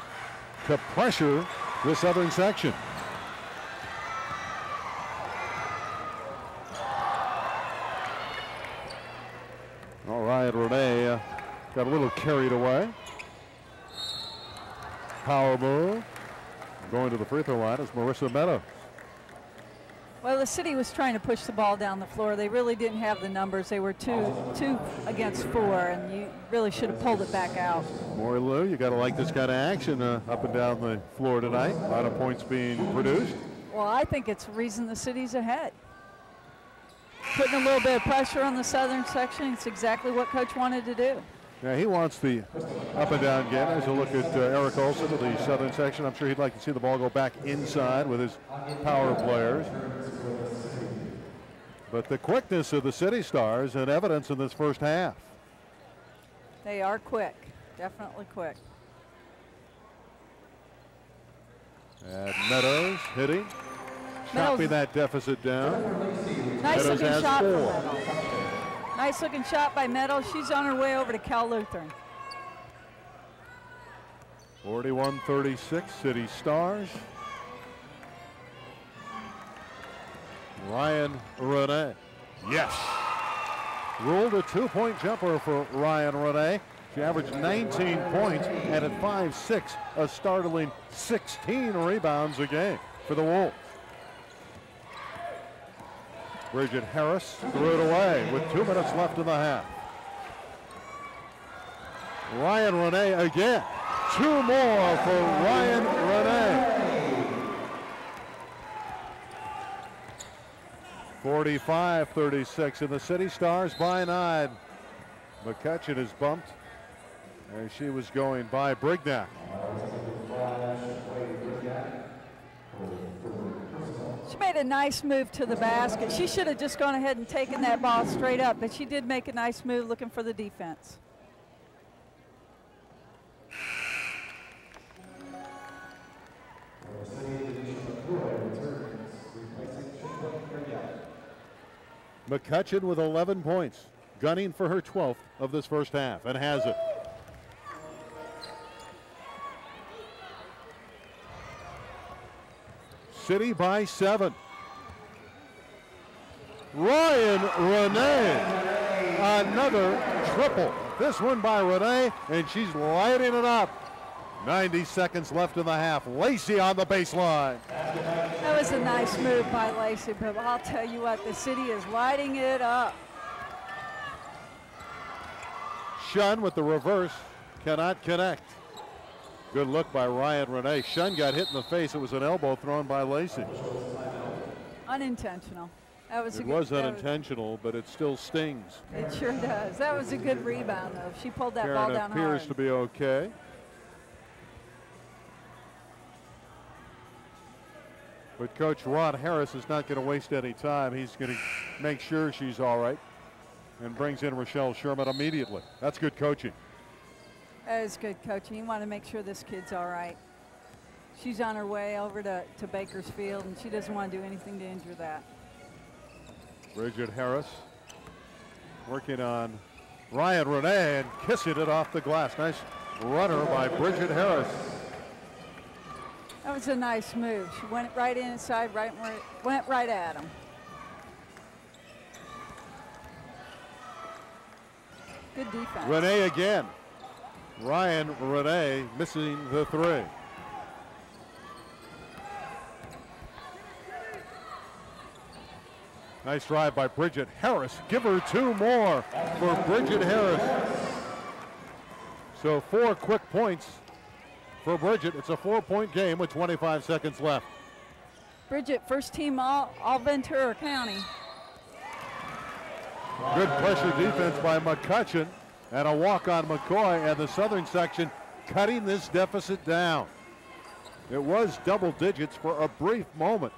to pressure the Southern Section. All right, Renee got a little carried away. Power move. Going to the free throw line is Marissa Meadows. Well, the City was trying to push the ball down the floor. They really didn't have the numbers. They were two against 4, and you really should have pulled it back out. Maury Lou, you got to like this kind of action up and down the floor tonight. A lot of points being produced. Well, I think it's the reason the City's ahead. Putting a little bit of pressure on the Southern Section. It's exactly what Coach wanted to do. Yeah, he wants the up and down game. As you look at Eric Olson of the Southern Section, I'm sure he'd like to see the ball go back inside with his power players. But the quickness of the City Stars in evidence in this first half. They are quick. Definitely quick. And Meadows hitting, chopping that deficit down. Nice Meadows looking has shot from 4. Meadows. Nice looking shot by Meadows. She's on her way over to Cal Lutheran. 41-36, City Stars. Ryan Renee. Yes. Ruled a 2-point jumper for Ryan Renee. She averaged 19 points and at 5'6", a startling 16 rebounds a game for the Wolves. Bridget Harris threw it away with 2 minutes left in the half. Ryan Renee again. 2 more for Ryan Renee. 45-36, and the City Stars by 9. McCutcheon is bumped as she was going by Brignac. She made a nice move to the basket. She should have just gone ahead and taken that ball straight up, but she did make a nice move looking for the defense. McCutcheon with 11 points, gunning for her 12th of this first half, and has it. City by 7. Ryan Renee, another triple. This one by Renee, and she's lighting it up. 90 seconds left in the half. Lacey on the baseline. That was a nice move by Lacey, but I'll tell you what, the City is lighting it up. Shun with the reverse, cannot connect. Good look by Ryan Renee. Shun got hit in the face. It was an elbow thrown by Lacey. Unintentional. That was it was unintentional, but it still stings. It sure does. That was a good rebound, though. She pulled that ball down hard. Appears to be okay. But Coach Rod Harris is not going to waste any time. He's going to make sure she's all right and brings in Rochelle Sherman immediately. That's good coaching. That is good coaching. You want to make sure this kid's all right. She's on her way over to Bakersfield, and she doesn't want to do anything to injure that. Bridget Harris working on Ryan Renee and kissing it off the glass. Nice runner by Bridget Harris. That was a nice move. She went right inside, went right at him. Good defense. Renee again. Ryan Renee missing the 3. Nice drive by Bridget Harris. Give her 2 more for Bridget Harris. So 4 quick points for Bridget. It's a 4-point game with 25 seconds left. Bridget, first team all Ventura County. Good pressure defense by McCutcheon and a walk on McCoy, and the Southern section cutting this deficit down. It was double digits for a brief moment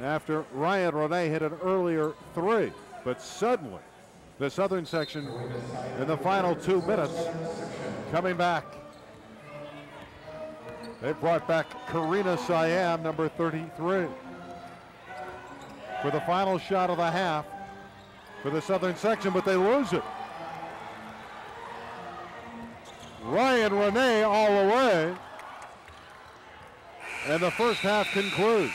after Ryan Renee hit an earlier 3, but suddenly the Southern section in the final 2 minutes coming back. They brought back Karina Siam, number 33, for the final shot of the half for the Southern section, but they lose it. Ryan Renee all the way, and the first half concludes.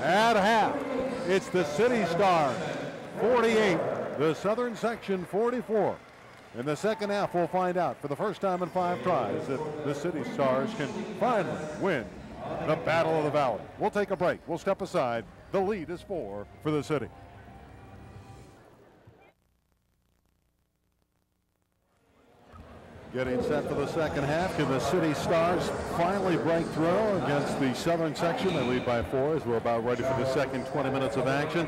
At half, it's the City Stars 48, the Southern section 44. In the second half, we'll find out for the first time in 5 tries that the City Stars can finally win the Battle of the Valley. We'll take a break. We'll step aside. The lead is 4 for the City. Getting set for the second half. Can the City Stars finally break through against the Southern section? They lead by 4 as we're about ready for the second 20 minutes of action.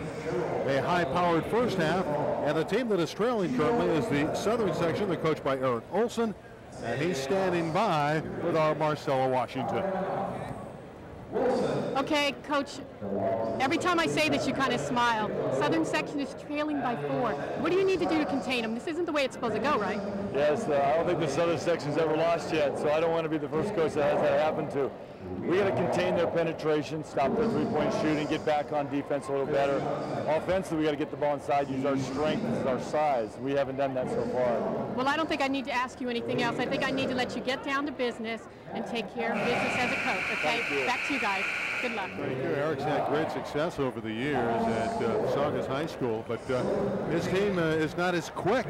A high-powered first half, and the team that is trailing currently is the Southern section. They're coached by Eric Olson, and he's standing by with our Marcella Washington. Okay, Coach, every time I say this, you kind of smile. Southern Section is trailing by 4. What do you need to do to contain them? This isn't the way it's supposed to go, right? Yes, I don't think the Southern Section's ever lost yet, so I don't want to be the first coach that has that happen to. We got to contain their penetration, stop their three-point shooting, get back on defense a little better. Offensively, we got to get the ball inside, use our strength, our size. We haven't done that so far. Well, I don't think I need to ask you anything else. I think I need to let you get down to business and take care of business as a coach, okay? Back to you guys. Good luck. Thank you. Eric's had great success over the years at Saugus High School, but his team is not as quick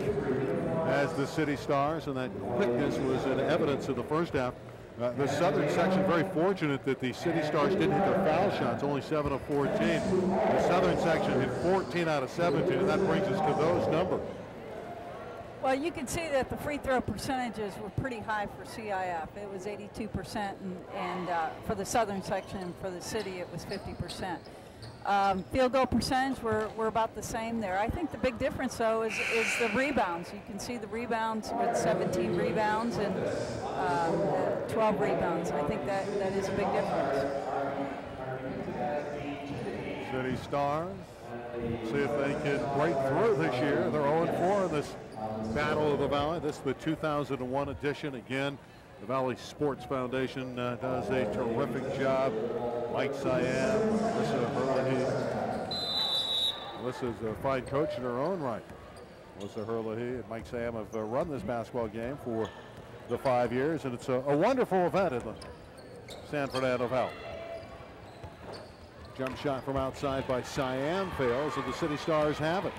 as the City Stars, and that quickness was in evidence of the first half. The Southern Section very fortunate that the City Stars didn't hit their foul shots, only 7 of 14. The Southern Section hit 14 out of 17, and that brings us to those numbers. Well, you can see that the free throw percentages were pretty high for CIF. It was 82%, and for the Southern Section, for the city, it was 50%. Field goal percentage, we're about the same there. I think the big difference, though, is the rebounds. You can see the rebounds with 17 rebounds and 12 rebounds. I think that is a big difference. City Stars, see if they can break through this year. They're 0-4 in this Battle of the Valley. This is the 2001 edition. Again, the Valley Sports Foundation does a terrific job. Mike Siam, Melissa Herlihy. Melissa's a fine coach in her own right. Melissa Herlihy and Mike Siam have run this basketball game for the 5 years, and it's a wonderful event in the San Fernando Valley. Jump shot from outside by Siam fails, and the City Stars have it.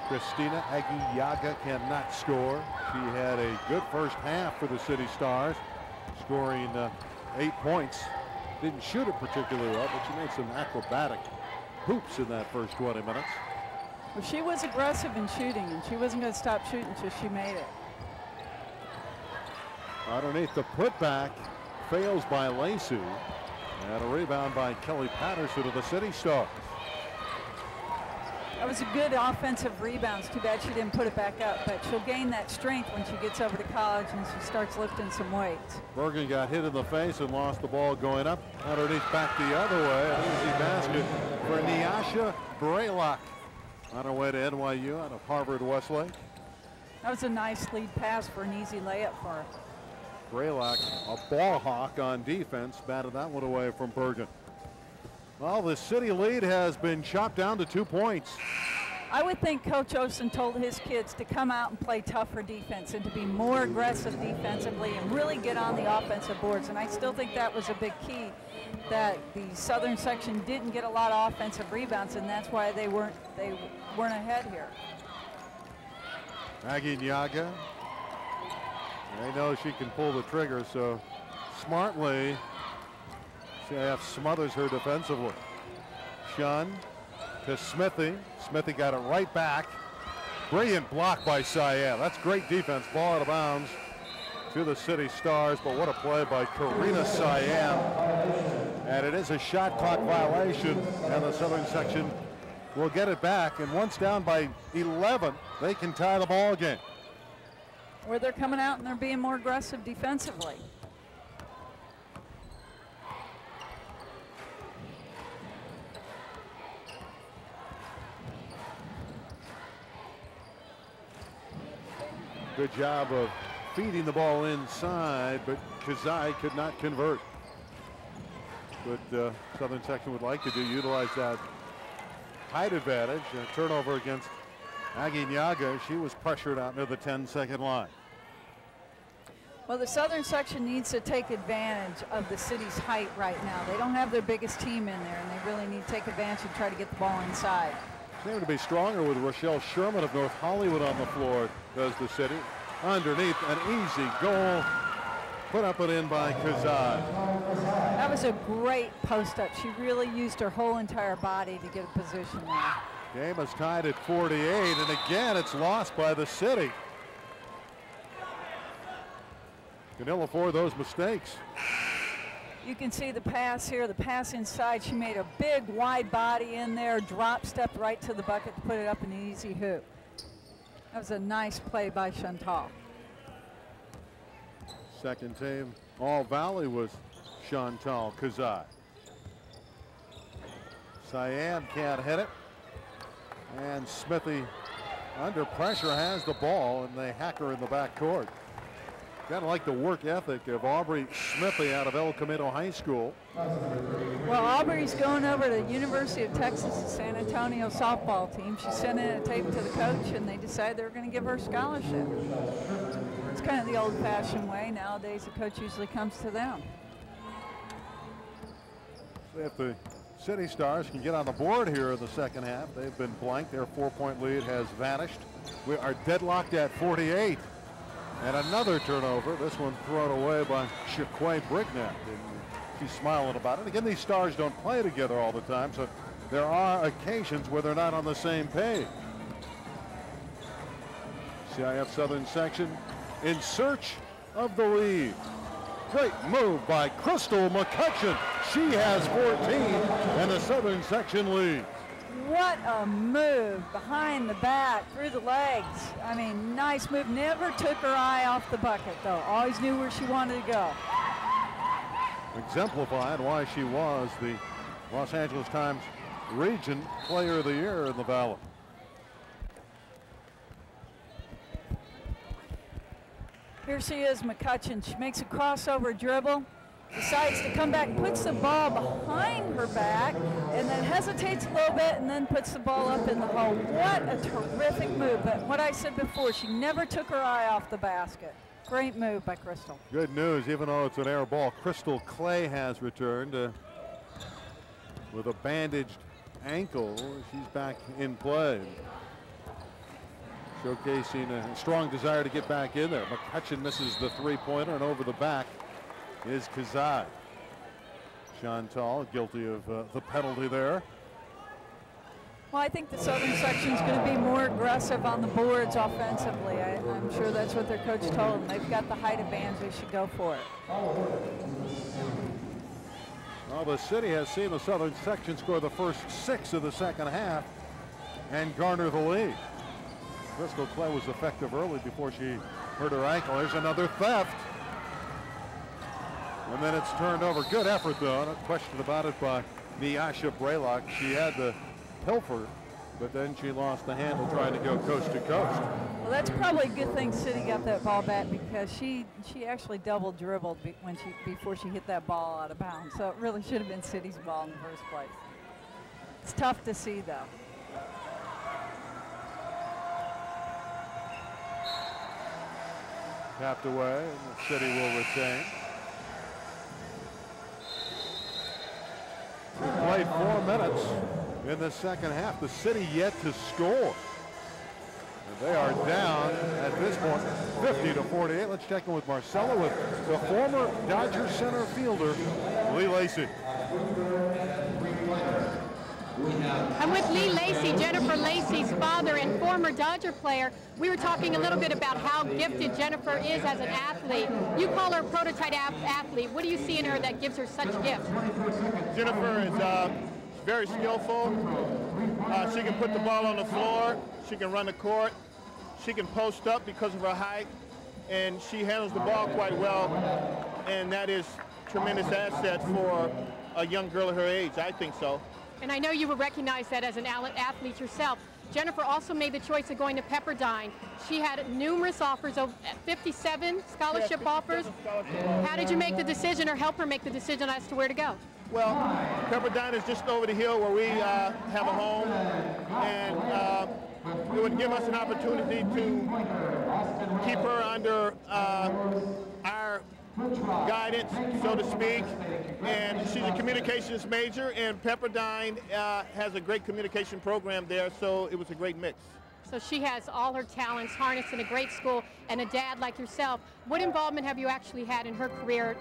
Christina Aguiaga cannot score. She had a good first half for the City Stars, scoring 8 points. Didn't shoot it particularly well, but she made some acrobatic hoops in that first 20 minutes. Well, she was aggressive in shooting, and she wasn't going to stop shooting until she made it. Underneath the putback, fails by Lacey, and a rebound by Kelly Patterson of the City Stars. That was a good offensive rebound. It's too bad she didn't put it back up, but she'll gain that strength when she gets over to college and she starts lifting some weights. Bergen got hit in the face and lost the ball going up. Underneath back the other way. An easy basket for Nyasha Braylock on her way to NYU out of Harvard Westlake. That was a nice lead pass for an easy layup for her. Braylock, a ball hawk on defense, batted that one away from Bergen. Well, the City lead has been chopped down to 2 points. I would think Coach Olsen told his kids to come out and play tougher defense and to be more aggressive defensively and really get on the offensive boards. And I still think that was a big key, that the Southern Section didn't get a lot of offensive rebounds, and that's why they weren't ahead here. Aguiaga, they know she can pull the trigger, so smartly CIF smothers her defensively. Shun to Smithy. Smithy got it right back. Brilliant block by Siam. That's great defense. Ball out of bounds to the City Stars, but what a play by Karina Siam. And it is a shot clock violation, and the Southern Section will get it back. And once down by 11, they can tie the ball game. Where they're coming out and they're being more aggressive defensively. Good job of feeding the ball inside, but Kazai could not convert. But Southern Section would like to do, utilize that height advantage. A turnover against Aguiaga. She was pressured out near the 10-second line. Well, the Southern Section needs to take advantage of the city's height right now. They don't have their biggest team in there, and they really need to take advantage and try to get the ball inside. Seem to be stronger with Rochelle Sherman of North Hollywood on the floor, does the City. Underneath, an easy goal put up and in by Kazai. That was a great post up. She really used her whole entire body to get a position there. Game is tied at 48, and again it's lost by the City. Can ill afford those mistakes. You can see the pass here, the pass inside. She made a big wide body in there, drop stepped right to the bucket to put it up in an easy hoop. That was a nice play by Chantal. Second team All-Valley was Chantal Kazai. Cyan can't hit it. And Smithy, under pressure, has the ball, and they hack her in the backcourt. Kind of like the work ethic of Aubrey Smithy out of El Camino High School. Well, Aubrey's going over to the University of Texas San Antonio softball team. She sent in a tape to the coach, and they decided they were going to give her a scholarship. It's kind of the old-fashioned way. Nowadays, the coach usually comes to them. If the City Stars can get on the board here in the second half, they've been blanked. Their 4-point lead has vanished. We are deadlocked at 48. And another turnover, this one thrown away by Shaquay Bricknett. And she's smiling about it. Again, these stars don't play together all the time, so there are occasions where they're not on the same page. CIF-Southern Section in search of the lead. Great move by Crystal McCutcheon. She has 14 and the Southern Section leads. What a move, behind the back, through the legs. I mean, nice move. Never took her eye off the bucket, though. Always knew where she wanted to go. Exemplified why she was the Los Angeles Times Region Player of the Year in the Valley. Here she is, McCutcheon. She makes a crossover dribble, decides to come back, puts the ball behind her back, and then hesitates a little bit and then puts the ball up in the hole. What a terrific move. But what I said before, she never took her eye off the basket. Great move by Crystal. Good news, even though it's an air ball, Crystal Clay has returned with a bandaged ankle. She's back in play, showcasing a strong desire to get back in there. McCutcheon misses the three-pointer, and over the back is Kazai. Chantal guilty of the penalty there. Well, I think the Southern Section is going to be more aggressive on the boards offensively. I'm sure that's what their coach told them. They've got the height advantage. They should go for it. Well, the City has seen the Southern Section score the first 6 of the second half and garner the lead. Crystal Clay was effective early before she hurt her ankle. There's another theft. And then it's turned over. Good effort, though. No question about it by Miasha Braylock. She had the pilfer, but then she lost the handle trying to go coast to coast. Well, that's probably a good thing City got that ball back, because she actually double dribbled before she hit that ball out of bounds. So it really should have been City's ball in the first place. It's tough to see, though. Tapped away, and the City will retain. We played 4 minutes in the second half. The City yet to score. And they are down at this point 50-48. Let's check in with Marcella with the former Dodger center fielder, Lee Lacey. I'm with Lee Lacey, Jennifer Lacey's father and former Dodger player. We were talking a little bit about how gifted Jennifer is as an athlete. You call her a prototype athlete. What do you see in her that gives her such gifts? Jennifer is very skillful. She can put the ball on the floor. She can run the court. She can post up because of her height. And she handles the ball quite well. And that is a tremendous asset for a young girl at her age. I think so. And I know you would recognize that as an athlete yourself. Jennifer also made the choice of going to Pepperdine. She had numerous offers, of 57 scholarship offers. How did you make the decision, or help her make the decision as to where to go? Well, Pepperdine is just over the hill where we have a home, and it would give us an opportunity to keep her under our guidance, so to speak. And she's a communications major, and Pepperdine has a great communication program there, so it was a great mix. So she has all her talents harnessed in a great school, and a dad like yourself. What involvement have you actually had in her career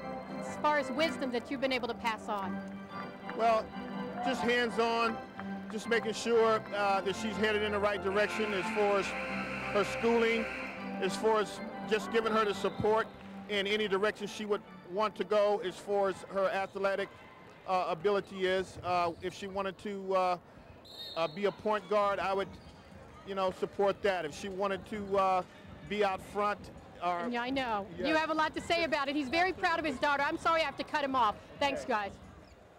as far as wisdom that you've been able to pass on? Well, just hands-on, just making sure that she's headed in the right direction as far as her schooling, as far as just giving her the support in any direction she would want to go as far as her athletic ability is. If she wanted to be a point guard, I would, support that. If she wanted to be out front are. Yeah, I know. Yeah. You have a lot to say about it. He's very proud of his daughter. I'm sorry I have to cut him off. Thanks, guys.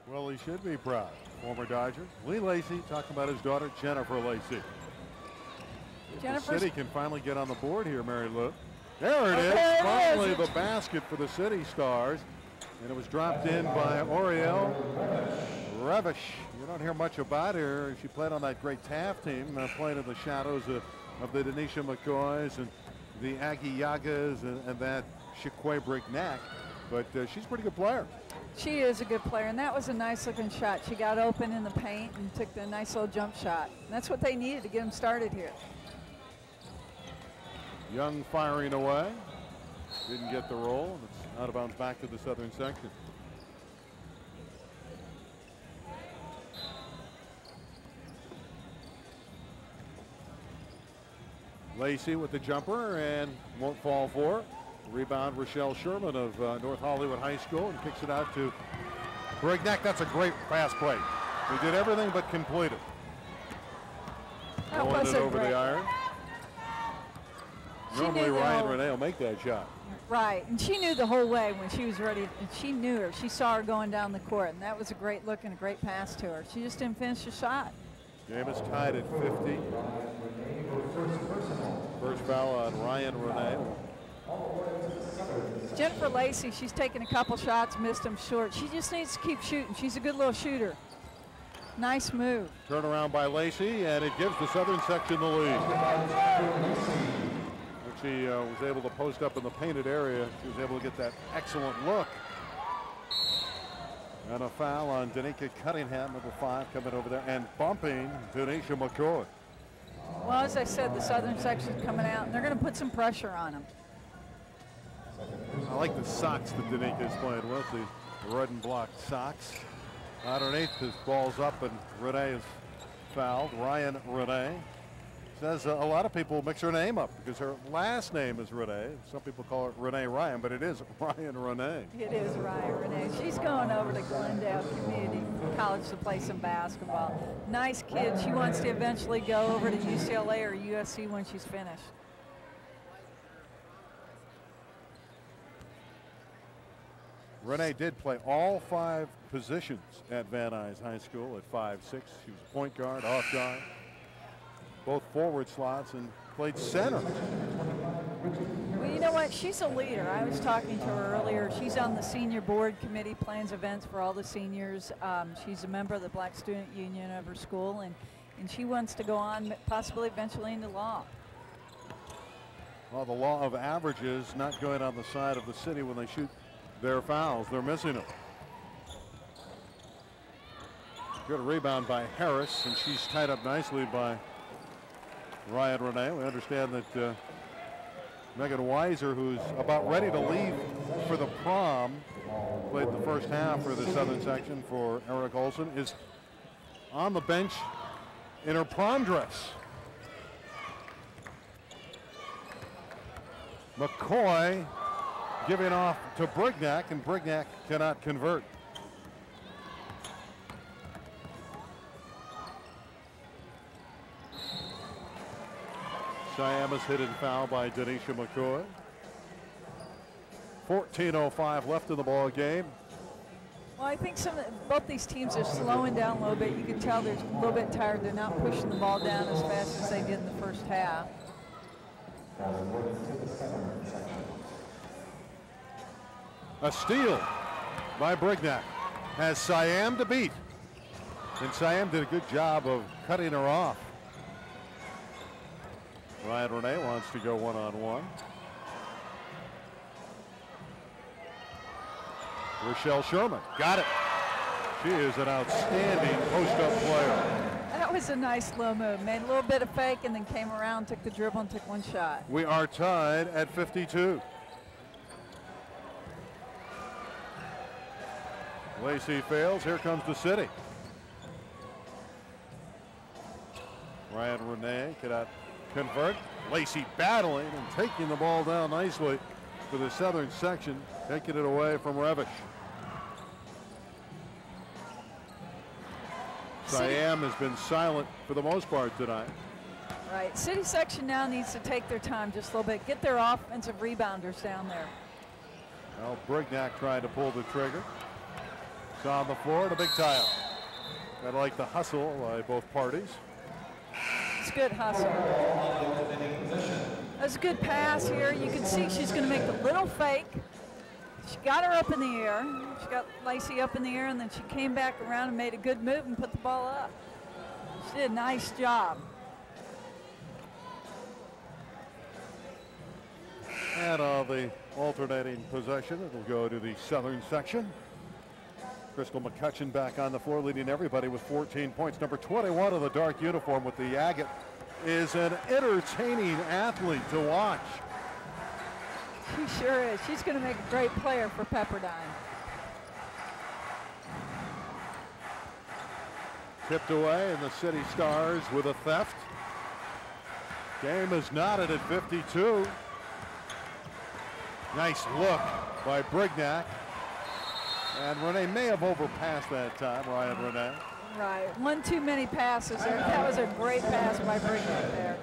Well, he should be proud. Former Dodger Lee Lacy talking about his daughter Jennifer Lacy. The City can finally get on the board here, Mary Lou. There it is. There it Finally is. the basket for the City Stars. And it was dropped in by Oriel Revish. You don't hear much about her. She played on that great Taft team, playing in the shadows of the Denisha McCoys and the Aggie Yagas and that Chiquay Brignac. But she's a pretty good player. She is a good player, and that was a nice looking shot. She got open in the paint and took the nice little jump shot. And that's what they needed to get them started here. Young firing away. Didn't get the roll. It's out of bounds back to the Southern Section. Lacy with the jumper and won't fall for it. Rebound Rochelle Sherman of North Hollywood High School and kicks it out to Brignac. That's a great pass play. He did everything but complete it. That Rolling was it a over great. the iron. Normally Ryan Renee will make that shot. Right, and she knew the whole way when she was ready. And she knew her. She saw her going down the court, and that was a great look and a great pass to her. She just didn't finish the shot. Game is tied at 50. First foul on Ryan Renee. Jennifer Lacy, she's taken a couple shots, missed them short. She just needs to keep shooting. She's a good little shooter. Nice move. Turnaround by Lacy, and it gives the Southern Section the lead. When she was able to post up in the painted area, she was able to get that excellent look. And a foul on Danica Cunningham, number 5, coming over there and bumping Denisha McCoy. Well, as I said, the Southern Section's coming out, and they're going to put some pressure on them. I like the socks that Danica is playing with, the red and black socks. Underneath, his ball's up, and Renee is fouled. Ryan Renee. Says a lot of people mix her name up because her last name is Renee. Some people call it Renee Ryan, but it is Ryan Renee. It is Ryan Renee. She's going over to Glendale Community College to play some basketball. Nice kid. She wants to eventually go over to UCLA or USC when she's finished. Renee did play all 5 positions at Van Nuys High School at 5'6". She was point guard, off guard, both forward slots, and played center. Well, you know what? She's a leader. I was talking to her earlier. She's on the senior board committee, plans events for all the seniors. She's a member of the Black Student Union of her school, and she wants to go on possibly eventually into law. Well, the law of averages not going on the side of the City when they shoot their fouls. They're missing them. Good rebound by Harris, and she's tied up nicely by Ryan Renee. We understand that Megan Weiser, who's about ready to leave for the prom, played the first half for the Southern Section for Eric Olson, is on the bench in her prom dress. McCoy giving off to Brignac, and Brignac cannot convert. Siam is hit and foul by Denisha McCoy. 14:05 left in the ball game. Well, I think both these teams are slowing down a little bit. You can tell they're a little bit tired. They're not pushing the ball down as fast as they did in the first half. A steal by Brignac has Siam to beat. And Siam did a good job of cutting her off. Ryan Renee wants to go one-on-one. Rochelle Sherman got it. She is an outstanding post-up player. That was a nice little move. Made a little bit of fake and then came around, took the dribble, and took one shot. We are tied at 52. Lacy fails. Here comes the City. Ryan Renee cannot convert. Lacy battling and taking the ball down nicely for the Southern Section, taking it away from Revish. Siam has been silent for the most part tonight. Right, City Section now needs to take their time just a little bit, get their offensive rebounders down there. Well, Brignac trying to pull the trigger. It's on the floor and a big tie-up. I like the hustle by both parties. It's good hustle. That's a good pass here. You can see she's going to make the little fake. She got her up in the air. She got Lacey up in the air, and then she came back around and made a good move and put the ball up. She did a nice job. And the alternating possession, it'll go to the Southern Section. Crystal McCutcheon back on the floor, leading everybody with 14 points. Number 21 of the dark uniform with the agate is an entertaining athlete to watch. She sure is. She's going to make a great player for Pepperdine. Tipped away, and the City Stars with a theft. Game is knotted at 52. Nice look by Brignac. And Renee may have overpassed that time, Ryan Renee. Right, one too many passes there. That was a great pass by Brignac there.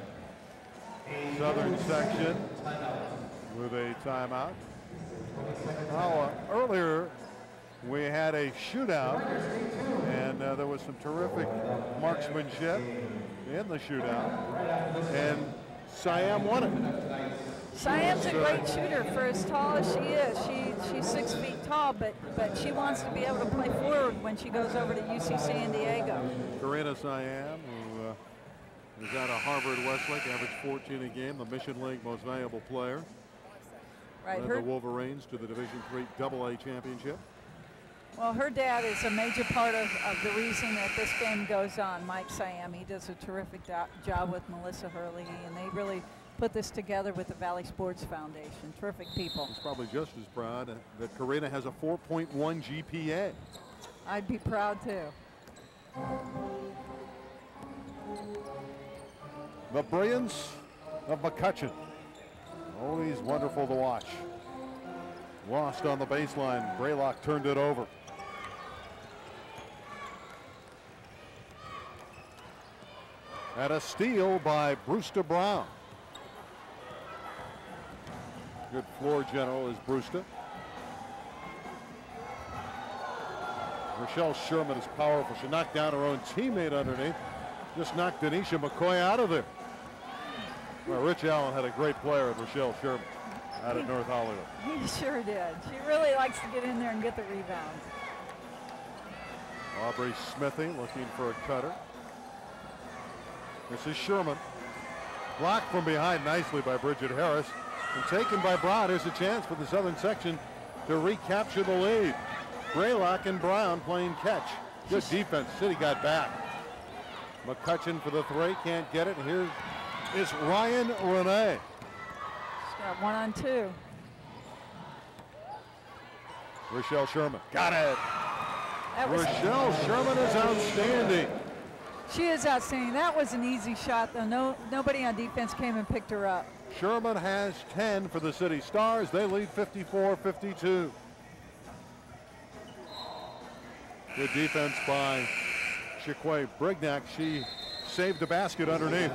Southern Section with a timeout. Now, earlier we had a shootout, and there was some terrific marksmanship in the shootout, and Siam won it. Siam's a great shooter for as tall as she is. She's 6 feet tall, but she wants to be able to play forward when she goes over to UC San Diego. Karina Siam, who is out of Harvard Westlake, averaged 14 a game, the Mission League most valuable player. Right, Led the Wolverines to the Division III AA championship. Well, her dad is a major part of the reason that this game goes on. Mike Siam, he does a terrific job with Melissa Hurley, and they really put this together with the Valley Sports Foundation. Terrific people. He's probably just as proud that Karina has a 4.1 GPA. I'd be proud too. The brilliance of McCutcheon. Always wonderful to watch. Lost on the baseline. Braylock turned it over. And a steal by Brewster Brown. Good floor general is Brewster. Rochelle Sherman is powerful. She knocked down her own teammate underneath. Just knocked Denisha McCoy out of there. Well, Rich Allen had a great player at Rochelle Sherman out at North Hollywood. He sure did. She really likes to get in there and get the rebounds. Aubrey Smithy looking for a cutter. This is Sherman. Blocked from behind nicely by Bridget Harris. And taken by Brown. Here's a chance for the Southern Section to recapture the lead. Braylock and Brown playing catch. Good defense. City got back. McCutcheon for the three. Can't get it. Here is Ryan Renee. She's got 1-on-2. Rochelle Sherman. Got it. Rochelle Sherman is outstanding. She is outstanding. That was an easy shot, though. Nobody on defense came and picked her up. Sherman has 10 for the City Stars. They lead 54-52. Good defense by Shaquay Brignac. She saved a basket underneath.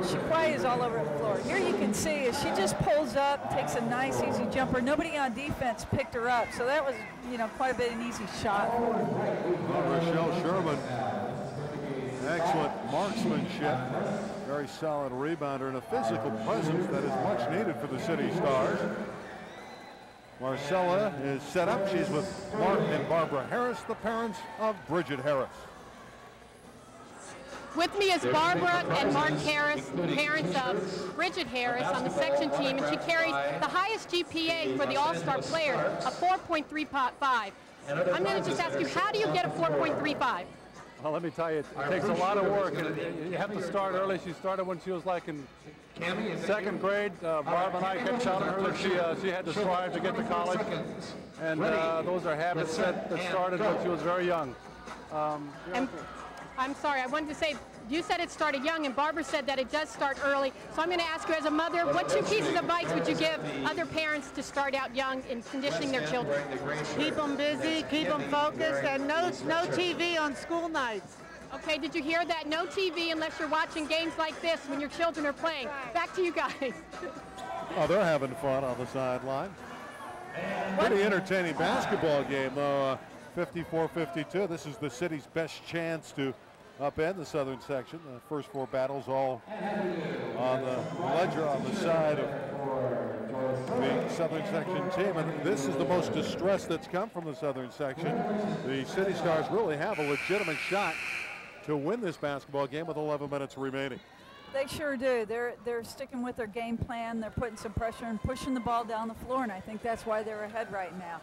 Shaquay is all over the floor. Here you can see as she just pulls up, takes a nice easy jumper. Nobody on defense picked her up, so that was, quite a bit of an easy shot. Well, Rochelle Sherman, excellent marksmanship, very solid rebounder, and a physical presence that is much needed for the City Stars. Marcella is set up. She's with Mark and Barbara Harris, the parents of Bridget Harris. With me is Barbara and Mark Harris, parents of Bridget Harris on the section team, and she carries the highest GPA for the All-Star players, a 4.35. I'm going to just ask you, how do you get a 4.35? Well, let me tell you, it takes a lot of work, and you have to start early. She started when she was like in second grade. Barb and I kept telling her that she had to strive to get to college, and those are habits that started when she was very young. I'm sorry, I wanted to say, you said it started young, and Barbara said that it does start early. So I'm going to ask you, as a mother, what 2 pieces of advice would you give other parents to start out young in conditioning their children? Keep them busy, keep them focused, and no TV on school nights. Okay, did you hear that? No TV unless you're watching games like this when your children are playing. Back to you guys. Oh, they're having fun on the sideline. Pretty entertaining basketball game, though. 54-52. This is the city's best chance to upend the Southern Section. The first four battles all on the ledger on the side of the Southern Section team. And this is the most distress that's come from the Southern Section. The City Stars really have a legitimate shot to win this basketball game with 11 minutes remaining. They sure do. They're sticking with their game plan. They're putting some pressure and pushing the ball down the floor, and I think that's why they're ahead right now.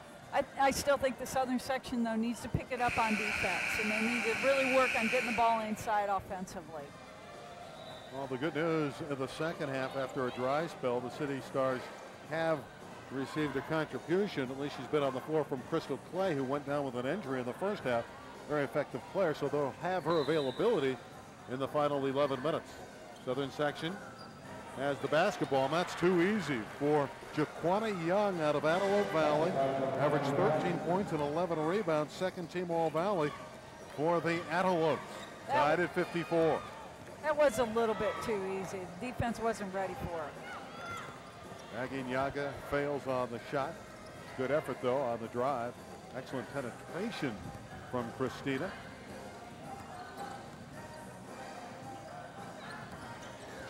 I still think the Southern Section, though, needs to pick it up on defense, and they need to really work on getting the ball inside offensively. Well, the good news in the second half, after a dry spell, the City Stars have received a contribution. At least she's been on the floor from Crystal Clay, who went down with an injury in the first half. Very effective player, so they'll have her availability in the final 11 minutes. Southern Section has the basketball, and that's too easy for Jaquana Young out of Antelope Valley. Averaged 13 points and 11 rebounds, second team All-Valley for the Antelopes. Tied at 54. That was a little bit too easy. The defense wasn't ready for it. Aguinyaga fails on the shot. Good effort, though, on the drive. Excellent penetration from Christina.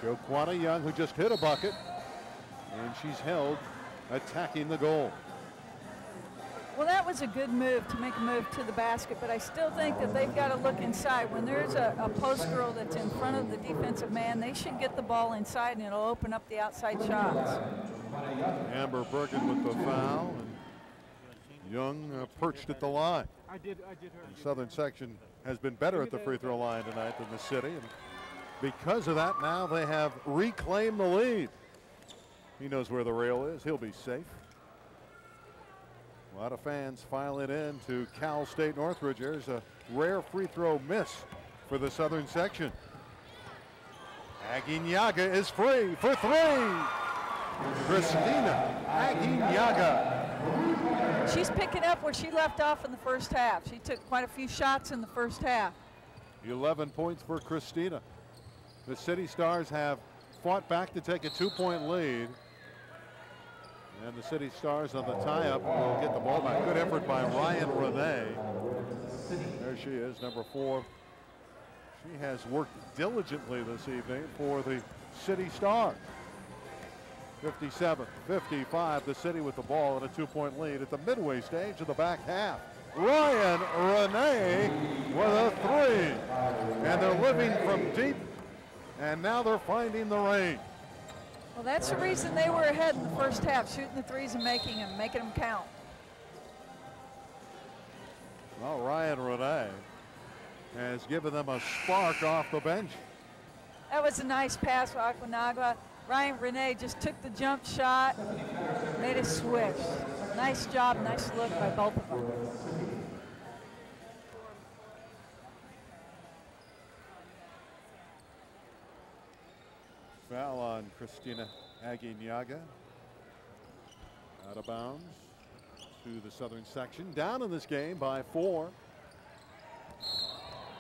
Jaquana Young, who just hit a bucket, and she's held attacking the goal. Well, that was a good move to make a move to the basket, but I still think that they've got to look inside. When there's a post girl that's in front of the defensive man, they should get the ball inside, and it'll open up the outside shots. Amber Bergen with the foul, and Young perched at the line. I did her. The Southern Section has been better at the free throw line tonight than the City, and because of that, now they have reclaimed the lead. He knows where the rail is. He'll be safe. A lot of fans filing in to Cal State Northridge. There's a rare free throw miss for the Southern Section. Aguinyaga is free for three. Christina Aguinyaga. She's picking up where she left off in the first half. She took quite a few shots in the first half. 11 points for Christina. The City Stars have fought back to take a 2-point lead. And the City Stars on the tie-up will get the ball back. Good effort by Ryan Renee. There she is, number 4. She has worked diligently this evening for the City Stars. 57-55, the City with the ball and a 2-point lead at the midway stage of the back half. Ryan Renee with a 3. And they're living from deep, and now they're finding the range. Well, that's the reason they were ahead in the first half, shooting the threes and making them count. Well, Ryan Renee has given them a spark off the bench. That was a nice pass for Aguinyaga. Ryan Renee just took the jump shot, made a switch. Nice job, nice look by both of them. Foul on Christina Aguinyaga. Out of bounds to the Southern Section. Down in this game by 4.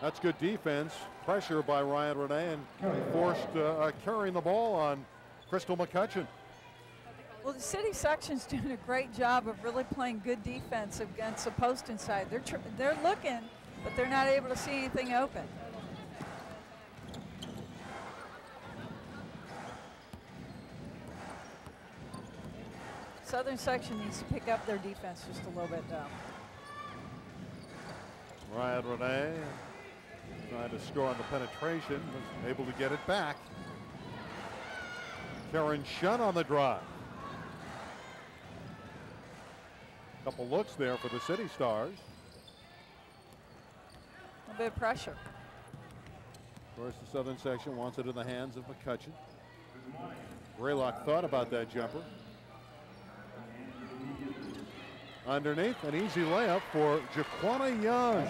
That's good defense. Pressure by Ryan Renee and forced carrying the ball on Crystal McCutcheon. Well, the City Section's doing a great job of really playing good defense against the post inside. They're looking, but they're not able to see anything open. Southern Section needs to pick up their defense just a little bit, though. Ryan Renee trying to score on the penetration, was able to get it back. Karen Shunn on the drive. Couple looks there for the City Stars. A bit of pressure. Of course, the Southern Section wants it in the hands of McCutcheon. Graylock thought about that jumper. Underneath, an easy layup for Jaquana Young.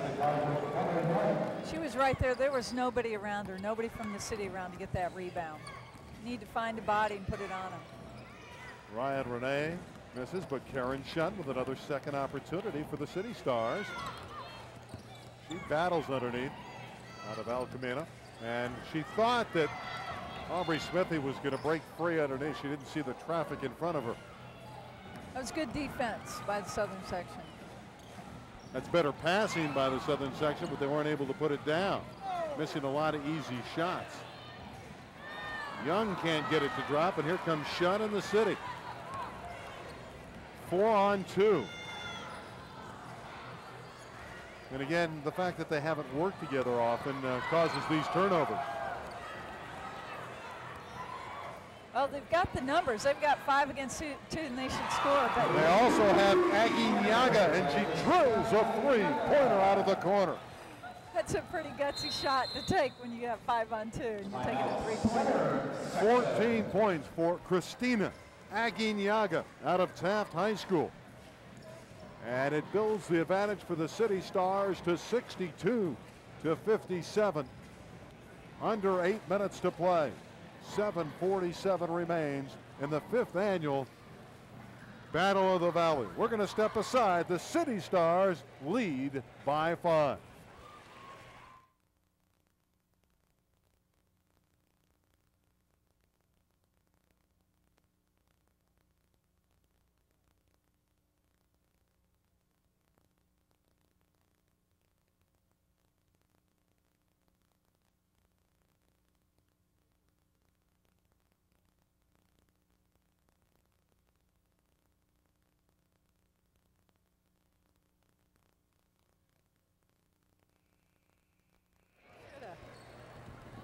She was right there. There was nobody around her, nobody from the city around to get that rebound. Need to find a body and put it on him. Ryan Renee misses, but Karen Shunn with another second opportunity for the City Stars. She battles underneath. out of El Camino. And she thought that Aubrey Smithy was going to break free underneath. She didn't see the traffic in front of her. That was good defense by the Southern Section. That's better passing by the Southern Section, but they weren't able to put it down. Missing a lot of easy shots. Young can't get it to drop, and here comes Shun in the city. 4-on-2. And again, the fact that they haven't worked together often causes these turnovers. Well, they've got the numbers. They've got 5 against 2, and they should score. But they also have Aggie Nyaga, and she drills a three-pointer out of the corner. That's a pretty gutsy shot to take when you have 5-on-2 and you're taking a three-pointer. 14 points for Christina Aggie Nyaga out of Taft High School. And it builds the advantage for the City Stars to 62-57. Under 8 minutes to play. 7:47 remains in the 5th annual Battle of the Valley. We're going to step aside. The City Stars lead by 5.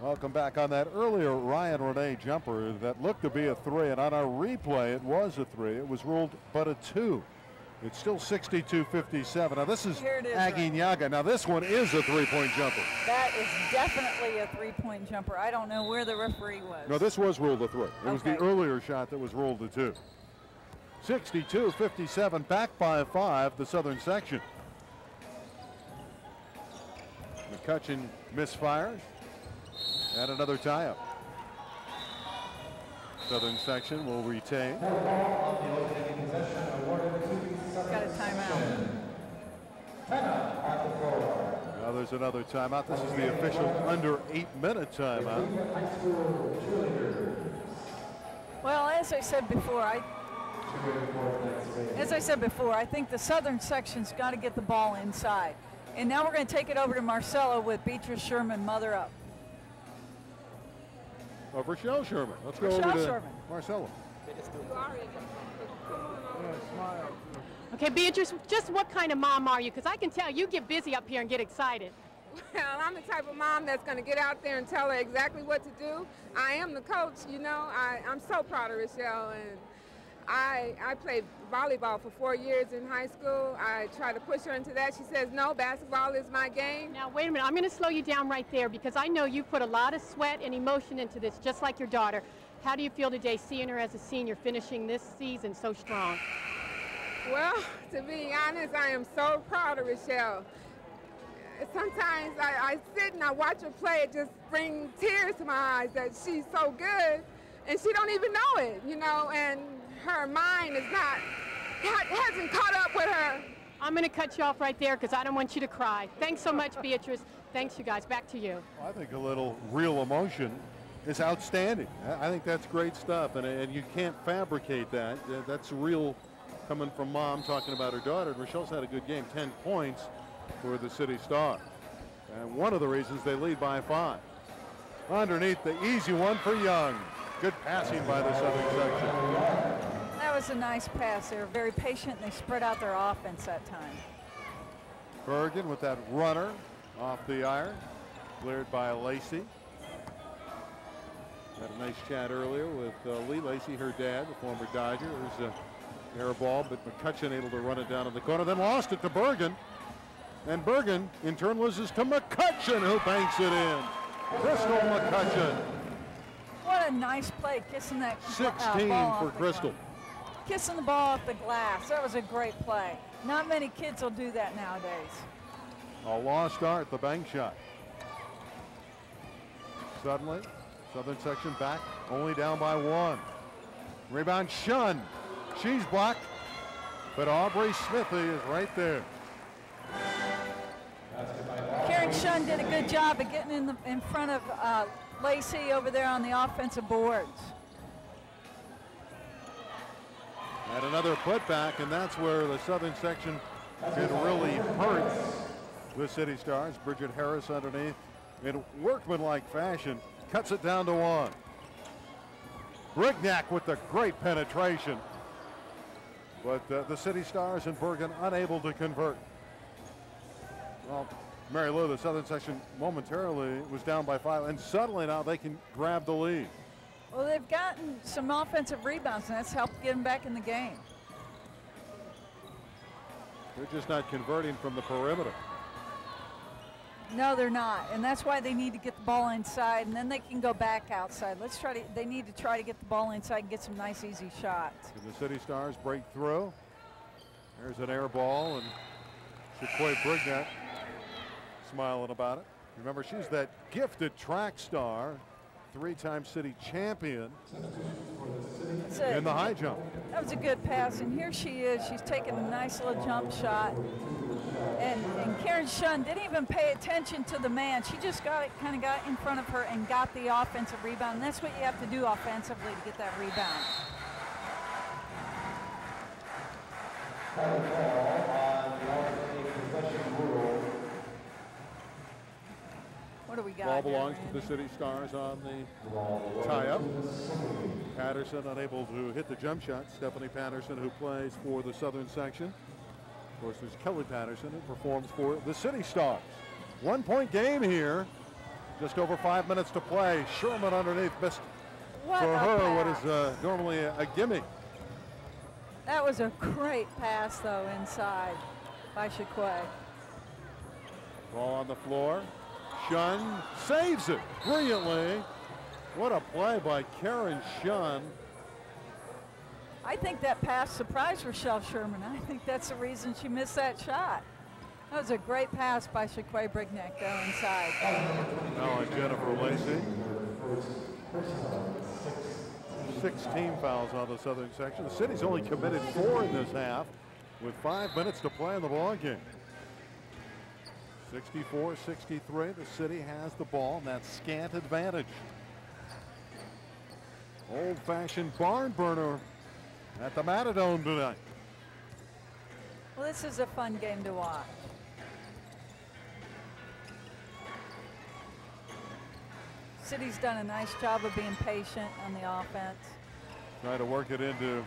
Welcome back. On that earlier Ryan Renee jumper that looked to be a 3, and on our replay it was a 3. It was ruled but a 2. It's still 62-57. Now this is Aggie Nyaga. Now this one is a 3-point jumper. That is definitely a 3-point jumper. I don't know where the referee was. No, this was ruled a 3. It was the earlier shot that was ruled a 2. 62-57, back by 5, the Southern Section. McCutcheon misfires. And another tie-up. Southern Section will retain. Got a timeout. Now there's another timeout. This is the official under 8-minute timeout. Well, as I said before, I think the Southern Section's got to get the ball inside. And now we're going to take it over to Marcella with Beatrice Sherman mother up. Oh, Rochelle Sherman. Let's go over to Marcella. Okay, Beatrice, just what kind of mom are you? Because I can tell you get busy up here and get excited. Well, I'm the type of mom that's going to get out there and tell her exactly what to do. I am the coach, you know. I'm so proud of Rochelle, and I played volleyball for 4 years in high school. I try to push her into that. She says, no, basketball is my game. Now, wait a minute. I'm going to slow you down right there because I know you put a lot of sweat and emotion into this, just like your daughter. How do you feel today seeing her as a senior finishing this season so strong? Well, to be honest, I am so proud of Rochelle. Sometimes I sit and I watch her play. It just brings tears to my eyes that she's so good, and she don't even know it, you know, and her mind is hasn't caught up with her. I'm going to cut you off right there because I don't want you to cry. Thanks so much, Beatrice. Thanks, you guys. Back to you. Well, I think a little real emotion is outstanding. I think that's great stuff, and you can't fabricate that. That's real coming from mom talking about her daughter. And Rochelle's had a good game, 10 points for the City Stars. And one of the reasons they lead by 5. Underneath, the easy one for Young. Good passing by the Southern Section. That was a nice pass. They were very patient, and they spread out their offense that time. Bergen with that runner off the iron, cleared by Lacey. Had a nice chat earlier with Lee Lacey, her dad, the former Dodger. There's a air ball, but McCutcheon able to run it down in the corner, then lost it to Bergen. And Bergen, in turn, loses to McCutcheon, who banks it in. Crystal McCutcheon. What a nice play, kissing that 16 ball for Crystal. Kissing the ball off the glass. That was a great play. Not many kids will do that nowadays. A lost art, the bank shot. Suddenly, Southern Section back, only down by 1. Rebound, Shun. She's blocked, but Aubrey Smithy is right there. Karen Karen Shunn did a good job of getting in front of Lacey over there on the offensive boards. And another putback, and that's where the Southern Section can really hurt the City Stars. Bridget Harris underneath in workmanlike fashion cuts it down to 1. Brignac with the great penetration, but the City Stars and Bergen unable to convert. Well, Mary Lou, the Southern Section momentarily was down by 5, and suddenly now they can grab the lead. Well, they've gotten some offensive rebounds, and that's helped get them back in the game. They're just not converting from the perimeter. No, they're not, and that's why they need to get the ball inside, and then they can go back outside. They need to try to get the ball inside and get some nice, easy shots. Can the City Stars break through? There's an air ball, and Shaquay Brignac smiling about it. Remember, she's that gifted track star, 3-time city champion in the high jump. That was a good pass, and here she is. She's taking a nice little jump shot. And Karen Shunn didn't even pay attention to the man. She just kind of got in front of her and got the offensive rebound. And that's what you have to do offensively to get that rebound. What do we got? Ball belongs to the City Stars on the tie-up. Patterson unable to hit the jump shot. Stephanie Patterson, who plays for the Southern Section. Of course, there's Kelly Patterson, who performs for the City Stars. 1-point game here. Just over 5 minutes to play. Sherman underneath missed for her what is normally a gimme. That was a great pass, though, inside by Shaquay. Ball on the floor. Shunn saves it brilliantly. What a play by Karen Shunn. I think that pass surprised Rochelle Sherman. I think that's the reason she missed that shot. That was a great pass by Shaquay Brignac there inside. Now Jennifer Lacey. 16 fouls on the Southern Section. The City's only committed 4 in this half with 5 minutes to play in the ball game. 64-63. The City has the ball, and that scant advantage. Old-fashioned barn burner at the Matadome tonight. Well, this is a fun game to watch. City's done a nice job of being patient on the offense. Trying to work it into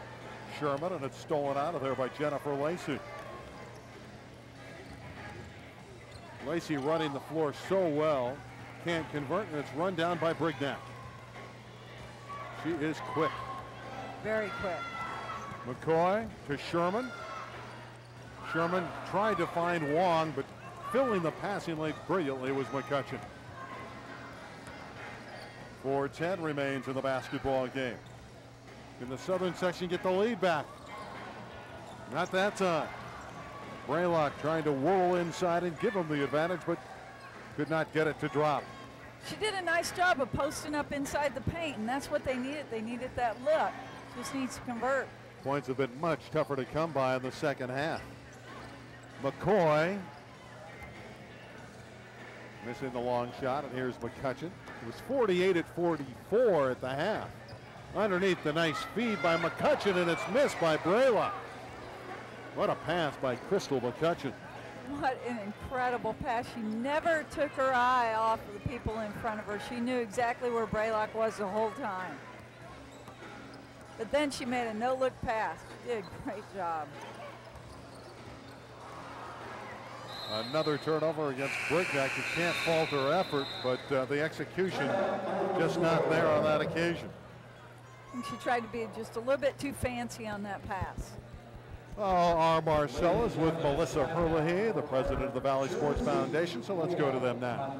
Sherman, and it's stolen out of there by Jennifer Lacey. Lacey running the floor so well, can't convert, and it's run down by Brignac. She is quick. Very quick. McCoy to Sherman. Sherman tried to find Wong, but filling the passing lane brilliantly was McCutcheon. 4:10 remains in the basketball game. Can the Southern Section get the lead back? Not that time. Braylock trying to whirl inside and give them the advantage, but could not get it to drop. She did a nice job of posting up inside the paint, and that's what they needed. They needed that look. Just needs to convert. Points have been much tougher to come by in the second half. McCoy missing the long shot, and here's McCutcheon. It was 48-44 at the half. Underneath, the nice feed by McCutcheon, and it's missed by Braylock. What a pass by Crystal McCutcheon. What an incredible pass. She never took her eye off of the people in front of her. She knew exactly where Braylock was the whole time. But then she made a no-look pass. She did a great job. Another turnover against Brignac. You can't fault her effort, but the execution just not there on that occasion. And she tried to be just a little bit too fancy on that pass. Our Marcellas with Melissa Herlihy, the president of the Valley Sports Foundation. So let's go to them now.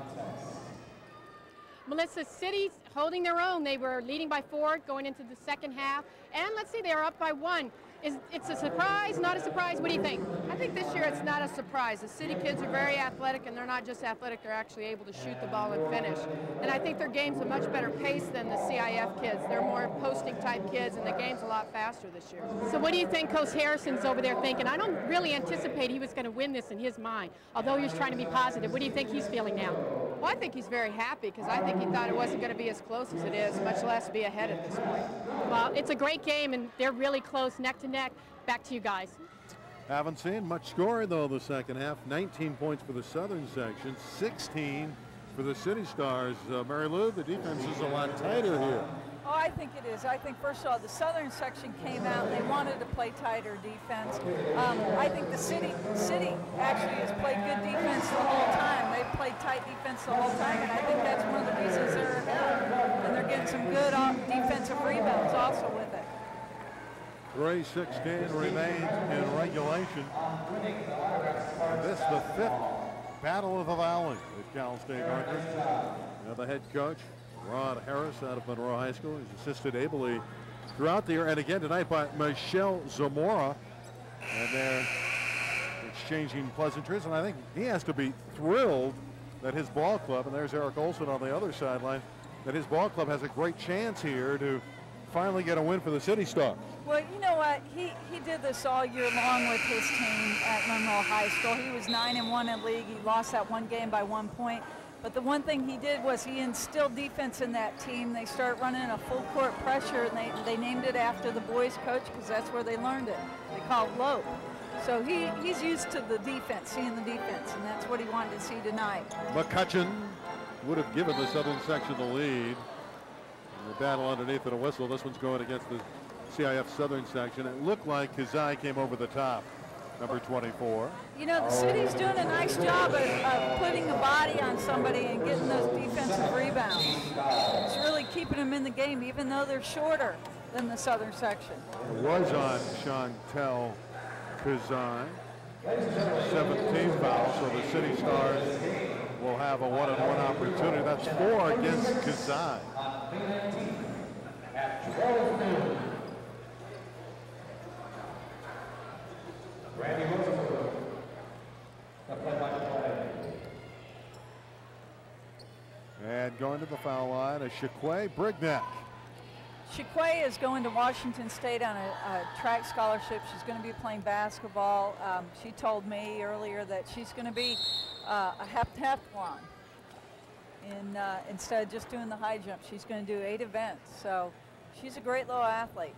Melissa, City's holding their own. They were leading by 4 going into the second half. And let's see, they are up by 1. It's a surprise, not a surprise? What do you think? I think this year it's not a surprise. The city kids are very athletic, and they're not just athletic, they're actually able to shoot the ball and finish. And I think their game's a much better pace than the CIF kids. They're more posting type kids, and the game's a lot faster this year. So what do you think Coach Harrison's over there thinking? I don't really anticipate he was going to win this in his mind, although he was trying to be positive. What do you think he's feeling now? Well, I think he's very happy because I think he thought it wasn't going to be as close as it is, much less be ahead at this point. Well, it's a great game, and they're really close, neck to neck. Back to you guys. Haven't seen much scoring, though, the second half. 19 points for the Southern Section, 16 for the City Stars. Mary Lou, the defense is a lot tighter here. Oh, I think it is. I think, first of all, the Southern Section came out and they wanted to play tighter defense. I think the city actually has played good defense the whole time. They've played tight defense the whole time, and I think that's one of the reasons they're ahead. And they're getting some good defensive rebounds also with it. 3:16 remains in regulation. And this the 5th Battle of the Valley at Cal State Northridge. Now the head coach, Rod Harris, out of Monroe High School. He's assisted ably throughout the year, and again tonight by Michelle Zamora. And they're exchanging pleasantries, and I think he has to be thrilled that his ball club, and there's Eric Olson on the other sideline, that his ball club has a great chance here to finally get a win for the City Stars. Well, you know what? He did this all year long with his team at Monroe High School. He was 9-1 in league. He lost that one game by 1 point. But the one thing he did was he instilled defense in that team. They start running a full court pressure, and they named it after the boys coach because that's where they learned it. They call it low. So he's used to the defense, seeing the defense, and that's what he wanted to see tonight. McCutcheon would have given the Southern Section the lead. The battle underneath and a whistle. This one's going against the CIF-Southern Section. It looked like Kazai came over the top, number 24. You know, the city's doing a nice job of putting a body on somebody and getting those defensive rebounds. It's really keeping them in the game, even though they're shorter than the Southern Section. It was on Chantel Kazai. 17th foul, so the City Stars will have a one-on-one opportunity. That's 4 against Kazai. And going to the foul line, a Shaquay Brignac. Shaquay is going to Washington State on a track scholarship. She's going to be playing basketball. She told me earlier that she's going to be a heptathlon. Instead of just doing the high jump, she's going to do 8 events. So she's a great little athlete.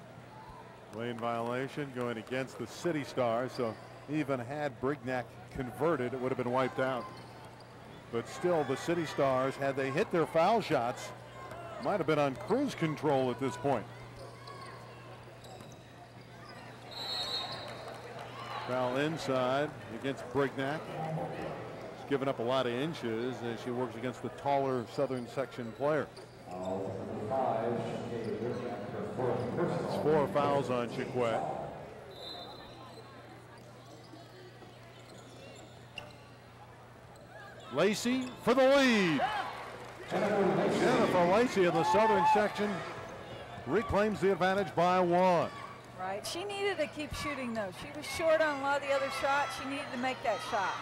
Lane violation going against the City Stars. So even had Brignac converted, it would have been wiped out. But still, the City Stars, had they hit their foul shots, might have been on cruise control at this point. Foul inside against Brignac. She's given up a lot of inches as she works against the taller Southern Section player. It's 4 fouls on Shaquay. Lacey for the lead. Jennifer Lacey in the Southern Section reclaims the advantage by 1. Right. She needed to keep shooting, though. She was short on a lot of the other shots. She needed to make that shot.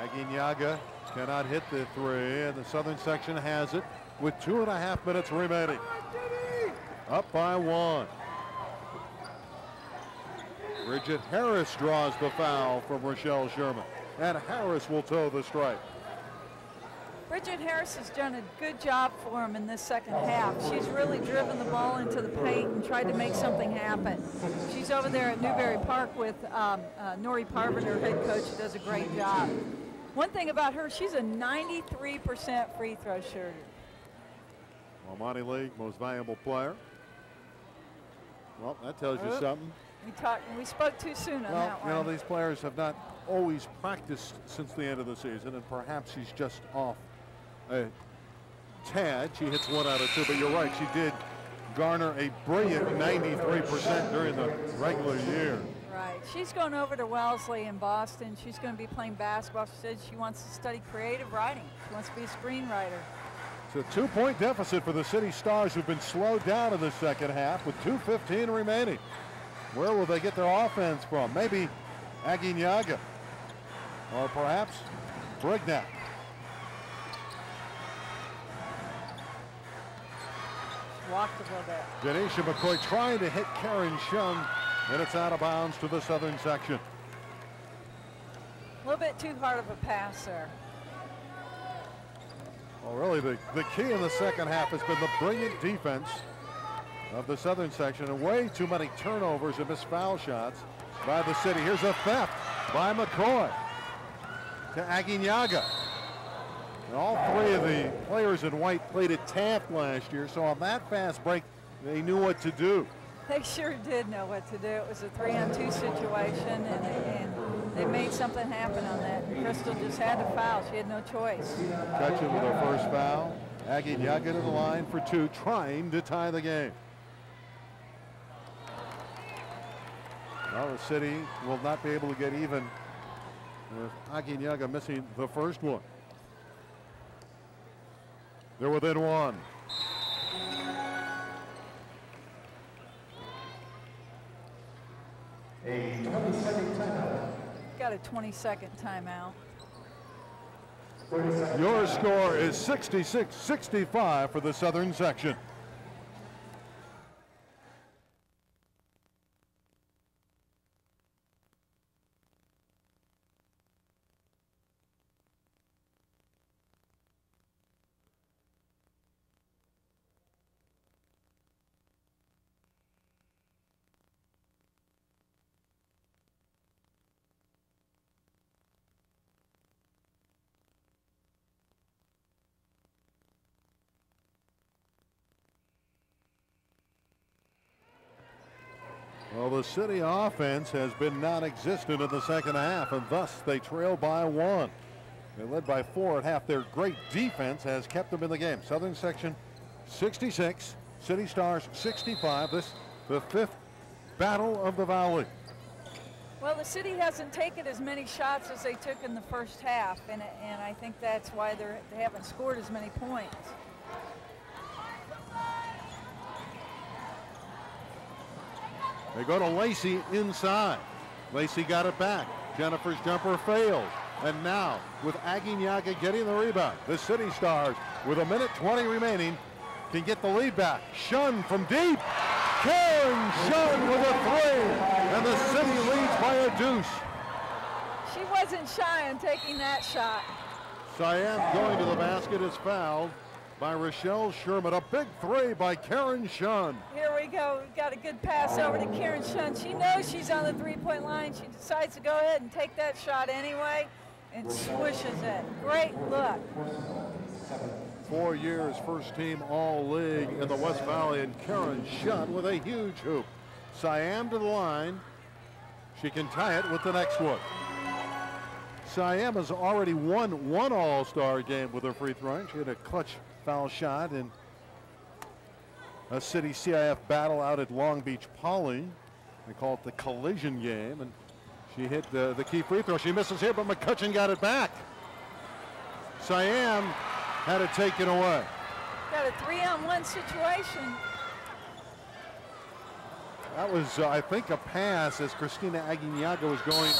Aguinaldo cannot hit the 3, and the Southern Section has it with 2.5 minutes remaining. Up by 1. Bridget Harris draws the foul from Rochelle Sherman, and Harris will toe the strike. Bridget Harris has done a good job for him in this second half. She's really driven the ball into the paint and tried to make something happen. She's over there at Newberry Park with Nori Parvin, her head coach, who does a great job. One thing about her, she's a 93% free throw shooter. Almani League most valuable player. Well, that tells you something. We spoke too soon on that one. You know, these players have not always practiced since the end of the season, and perhaps she's just off a tad. She hits 1 out of 2, but you're right, she did garner a brilliant 93% during the regular year. Right. She's going over to Wellesley in Boston. She's going to be playing basketball. She said she wants to study creative writing. She wants to be a screenwriter. It's a 2-point deficit for the City Stars, who've been slowed down in the second half with 2:15 remaining. Where will they get their offense from? Maybe Aguinaga or perhaps Brignac. Walked a little bit. Denisha McCoy trying to hit Karen Shun, and it's out of bounds to the Southern Section. A little bit too hard of a pass there. Well, really, the key in the second half has been the brilliant defense of the Southern Section, and way too many turnovers and missed foul shots by the City. Here's a theft by McCoy to Aguinaga. And all three of the players in white played at Taft last year, so on that fast break, they knew what to do. They sure did know what to do. It was a 3-on-2 situation, and they made something happen on that. Crystal just had to foul. She had no choice. Catching with her first foul. Aguinaga to the line for two, trying to tie the game. Well, the City will not be able to get even with Aguinaga missing the first one. They're within one. A 20-second timeout. Got a 20-second timeout. Your score is 66-65 for the Southern Section. Well, the City offense has been non-existent in the second half, and thus they trail by one. They led by 4 at half. Their great defense has kept them in the game. Southern Section 66, City Stars 65. This the 5th battle of the Valley. Well, the City hasn't taken as many shots as they took in the first half, and I think that's why they haven't scored as many points. They go to Lacey inside. Lacey got it back. Jennifer's jumper fails. And now, with Aguinaga getting the rebound, the City Stars, with 1:20 remaining, can get the lead back. Shun from deep. Karen Shun with a 3. And the City leads by a deuce. She wasn't shy on taking that shot. Siam going to the basket is fouled by Rochelle Sherman. A big 3 by Karen Shun. Here we go. We've got a good pass over to Karen Shun. She knows she's on the 3-point line. She decides to go ahead and take that shot anyway and swishes it. Great look. 4 years first team All-League in the West Valley, and Karen Shun with a huge hoop. Siam to the line. She can tie it with the next one. Siam has already won one All-Star game with her free throwing. She had a clutch foul shot in a City CIF battle out at Long Beach Poly. They call it the collision game, and she hit the key free throw. She misses here, but McCutcheon got it back. Siam had it taken away. Got a 3-on-1 situation. That was, I think, a pass as Christina Aguinaga was going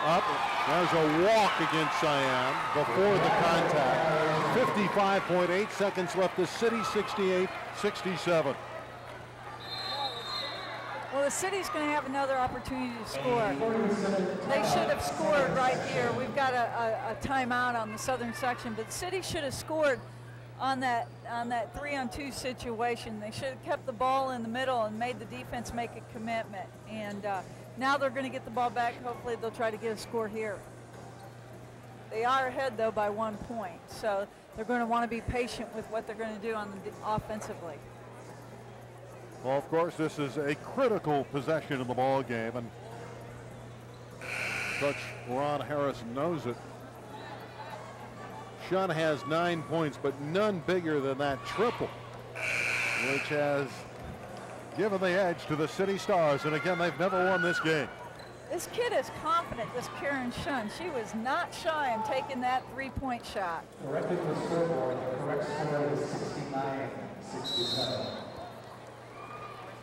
up. There's a walk against Siam before the contact. 55.8 seconds left. The City 68-67. Well, the City's going to have another opportunity to score. They should have scored right here. We've got a timeout on the Southern Section, but the City should have scored on that 3-on-2 situation. They should have kept the ball in the middle and made the defense make a commitment. And now they're going to get the ball back. Hopefully they'll try to get a score here. They are ahead, though, by 1 point. So they're going to want to be patient with what they're going to do on the offensively. Well, of course, this is a critical possession in the ball game, and Coach Ron Harris knows it. Shun has 9 points, but none bigger than that triple, which has given the edge to the City Stars. And again, they've never won this game. This kid is confident, this Karen Shun. She was not shy in taking that 3-point shot. Corrected the scoreboard. The correct score is 69-67.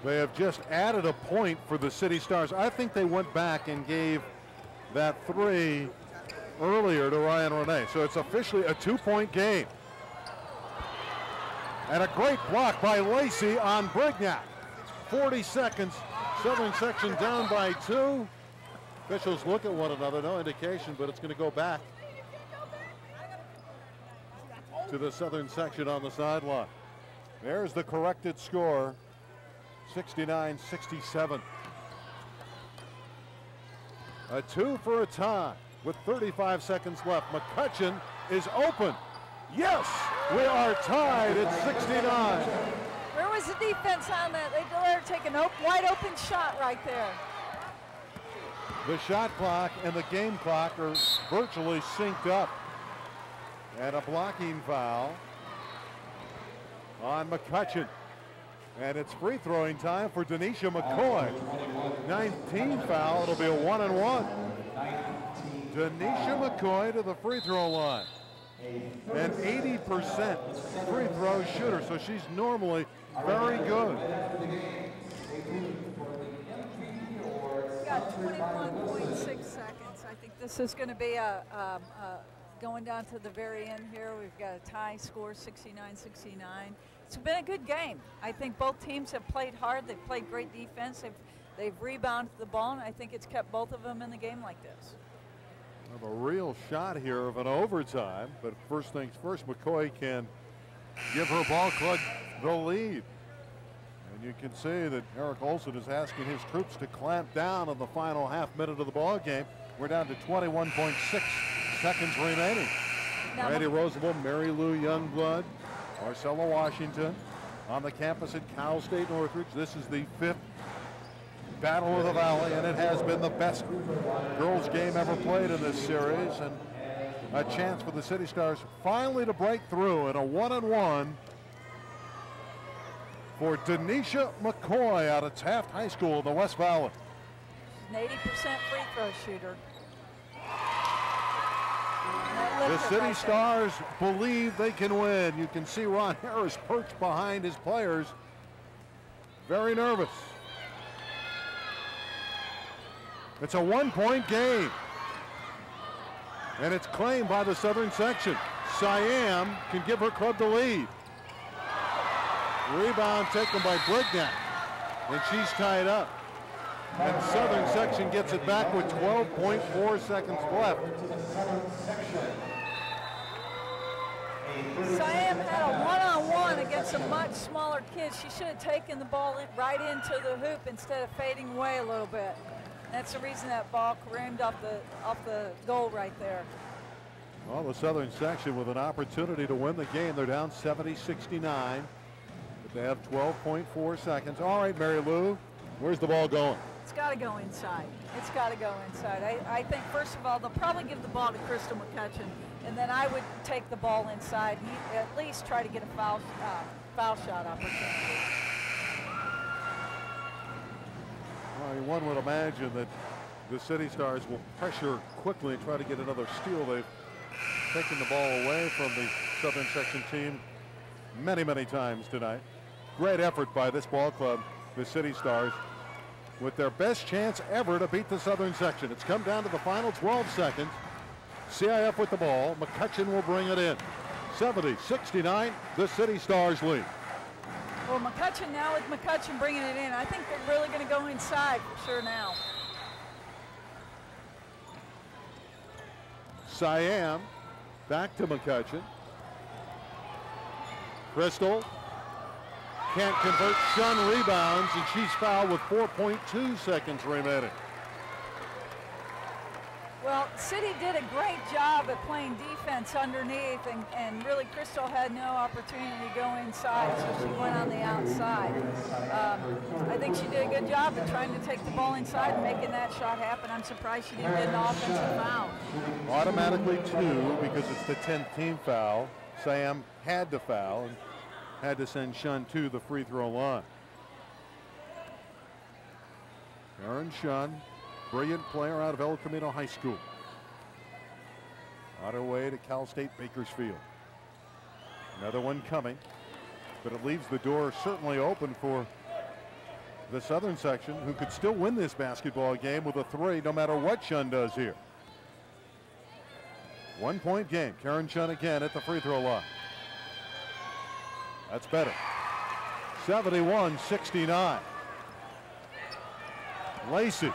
They have just added a point for the City Stars. I think they went back and gave that 3 earlier to Ryan Renee. So it's officially a 2-point game. And a great block by Lacey on Brignac. 40 seconds. Southern Section down by 2. Officials look at one another, no indication, but it's going to go back to the Southern Section on the sideline. There's the corrected score, 69-67. A 2 for a tie with 35 seconds left. McCutcheon is open. Yes, we are tied at 69. Where was the defense on that? They let her take a wide open shot right there. The shot clock and the game clock are virtually synced up. And a blocking foul on McCutcheon. And it's free throwing time for Denisha McCoy. 19 foul, it'll be a 1-and-1. Denisha McCoy to the free throw line. An 80% free throw shooter, so she's normally very good. Got 21.6 seconds. I think this is going to be going down to the very end here. We've got a tie score, 69-69. It's been a good game. I think both teams have played hard. They've played great defense. They've rebounded the ball, and I think it's kept both of them in the game like this. We have a real shot here of an overtime, but first things first, McCoy can give her ball club the lead. And you can see that Eric Olson is asking his troops to clamp down on the final half minute of the ball game. We're down to 21.6 seconds remaining. Randy Roosevelt, Mary Lou Youngblood, Marcella Washington on the campus at Cal State Northridge. This is the 5th Battle of the Valley, and it has been the best girls game ever played in this series, and a chance for the City Stars finally to break through in a 1-and-1 for Denisha McCoy out of Taft High School in the West Valley. An 80% free throw shooter. The City Stars believe they can win. You can see Ron Harris perched behind his players, very nervous. It's a 1-point game, and it's claimed by the Southern Section. Siam can give her club the lead. Rebound taken by Brignac, and she's tied up. And Southern Section gets it back with 12.4 seconds left. Siam had a one-on-one against a much smaller kid. She should have taken the ball right into the hoop instead of fading away a little bit. That's the reason that ball careened off the goal right there. Well, the Southern Section with an opportunity to win the game. They're down 70-69, but they have 12.4 seconds. All right, Mary Lou, where's the ball going? It's got to go inside. It's got to go inside. I think, first of all, they'll probably give the ball to Crystal McCutcheon, and then I would take the ball inside and at least try to get a foul shot opportunity. Well, one would imagine that the City Stars will pressure quickly and try to get another steal. They've taken the ball away from the Southern Section team many, many times tonight. Great effort by this ball club, the City Stars, with their best chance ever to beat the Southern Section. It's come down to the final 12 seconds. CIF with the ball. McCutcheon will bring it in. 70-69, the City Stars lead. Well, McCutcheon now, with McCutcheon bringing it in, I think they're really going to go inside for sure now. Siam back to McCutcheon. Crystal can't convert. Shun rebounds, and she's fouled with 4.2 seconds remaining. Well, City did a great job at playing defense underneath, and really Crystal had no opportunity to go inside, so she went on the outside. I think she did a good job of trying to take the ball inside and making that shot happen. I'm surprised she didn't get an offensive foul. Automatically 2 because it's the 10th team foul. Sam had to foul and had to send Shun to the free throw line. Aaron Shun, brilliant player out of El Camino High School. On her way to Cal State Bakersfield. Another one coming, but it leaves the door certainly open for the Southern Section, who could still win this basketball game with a 3 no matter what Shun does here. 1 point game. Karen Shun again at the free throw line. That's better. 71-69. Lacey.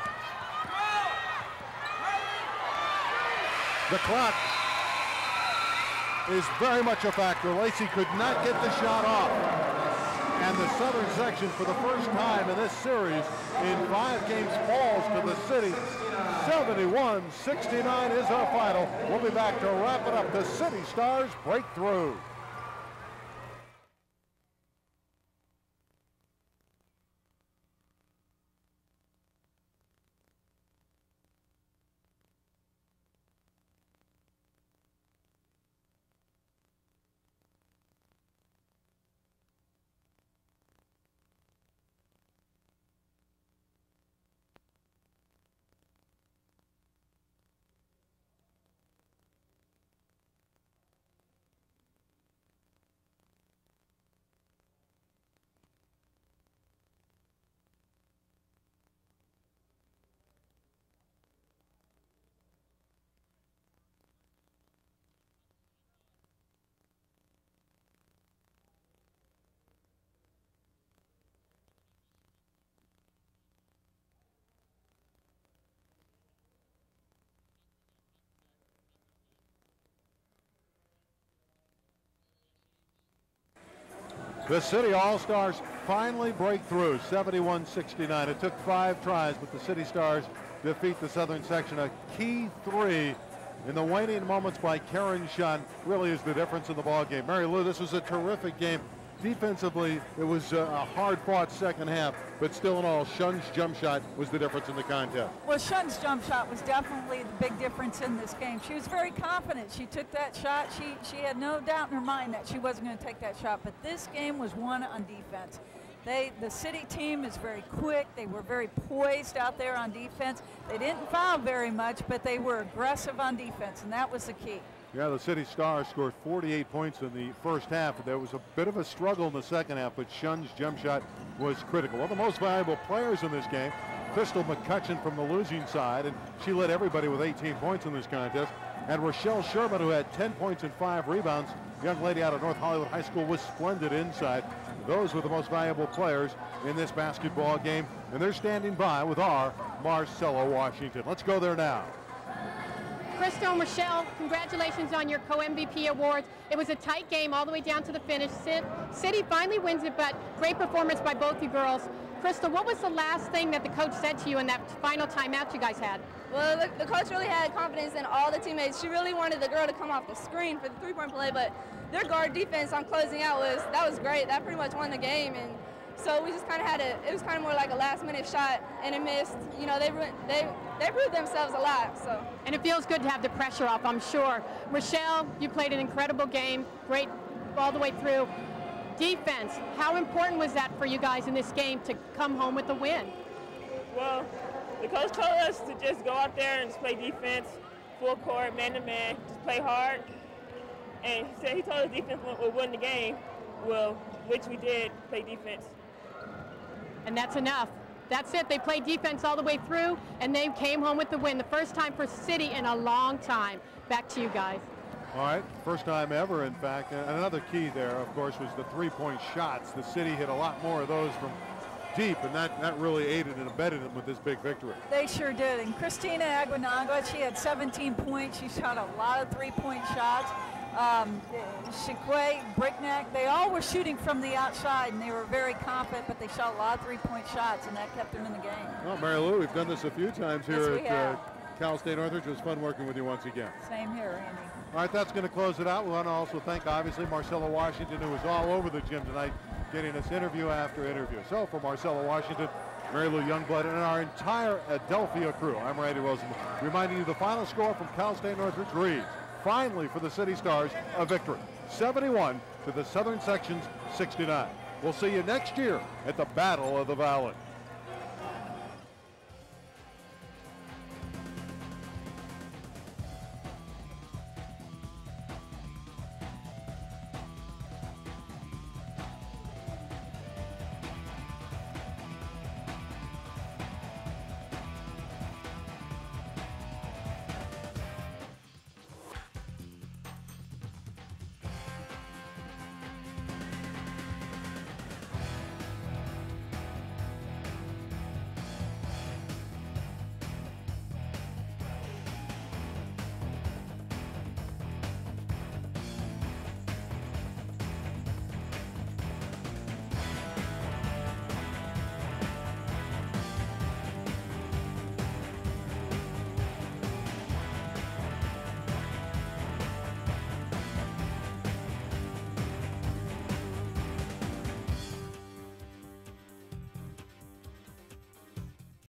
The clock is very much a factor. Lacey could not get the shot off. And the Southern Section, for the first time in this series in 5 games, falls to the City. 71-69 is our final. We'll be back to wrap it up. The City Stars break through. The City All-Stars finally break through, 71-69. It took 5 tries, but the City Stars defeat the Southern Section. A key 3 in the waning moments by Karen Shun really is the difference in the ball game. Mary Lou, this was a terrific game. Defensively, it was a hard-fought second half, but still in all, Shun's jump shot was the difference in the contest. Well, Shun's jump shot was definitely the big difference in this game. She was very confident. She took that shot. She had no doubt in her mind that she wasn't going to take that shot, but this game was won on defense. The City team is very quick. They were very poised out there on defense. They didn't foul very much, but they were aggressive on defense, and that was the key. Yeah, the City Stars scored 48 points in the first half. There was a bit of a struggle in the second half, but Shun's jump shot was critical. One of the most valuable players in this game, Crystal McCutcheon from the losing side, and she led everybody with 18 points in this contest. And Rochelle Sherman, who had 10 points and 5 rebounds, young lady out of North Hollywood High School, was splendid inside. Those were the most valuable players in this basketball game, and they're standing by with our Marcella Washington. Let's go there now. Crystal and Rochelle, congratulations on your co-MVP awards. It was a tight game all the way down to the finish. City finally wins it, but great performance by both you girls. Crystal, what was the last thing that the coach said to you in that final timeout you guys had? Well, the coach really had confidence in all the teammates. She really wanted the girl to come off the screen for the three-point play, but their guard defense on closing out was great. That pretty much won the game, and so we just kind of had it was kind of more like a last-minute shot, and it missed. You know, they proved themselves a lot. So. And it feels good to have the pressure off, I'm sure. Rochelle, you played an incredible game, great all the way through. Defense, how important was that for you guys in this game to come home with the win? Well, the coach told us to just go out there and just play defense, full court, man-to-man, just play hard. And he told us defense would win the game, well, which we did, play defense. And that's enough. That's it. They played defense all the way through, and they came home with the win. The first time for City in a long time. Back to you guys. All right, first time ever, in fact. And another key there, of course, was the three-point shots. The City hit a lot more of those from deep, and that really aided and abetted them with this big victory. They sure did. And Christina Aguinaldo, she had 17 points. She shot a lot of three-point shots. Chiquet, Brickneck, they all were shooting from the outside, and they were very confident, but they shot a lot of three-point shots, and that kept them in the game. Well, Mary Lou, we've done this a few times here at Cal State Northridge. It was fun working with you once again. Same here, Randy. All right, that's going to close it out. We want to also thank, obviously, Marcella Washington, who was all over the gym tonight, getting us interview after interview. So for Marcella Washington, Mary Lou Youngblood, and our entire Adelphia crew, I'm Randy Rosenberg, reminding you the final score from Cal State Northridge reads, finally for the City Stars, a victory, 71 to the Southern Section's 69. We'll see you next year at the Battle of the Valley.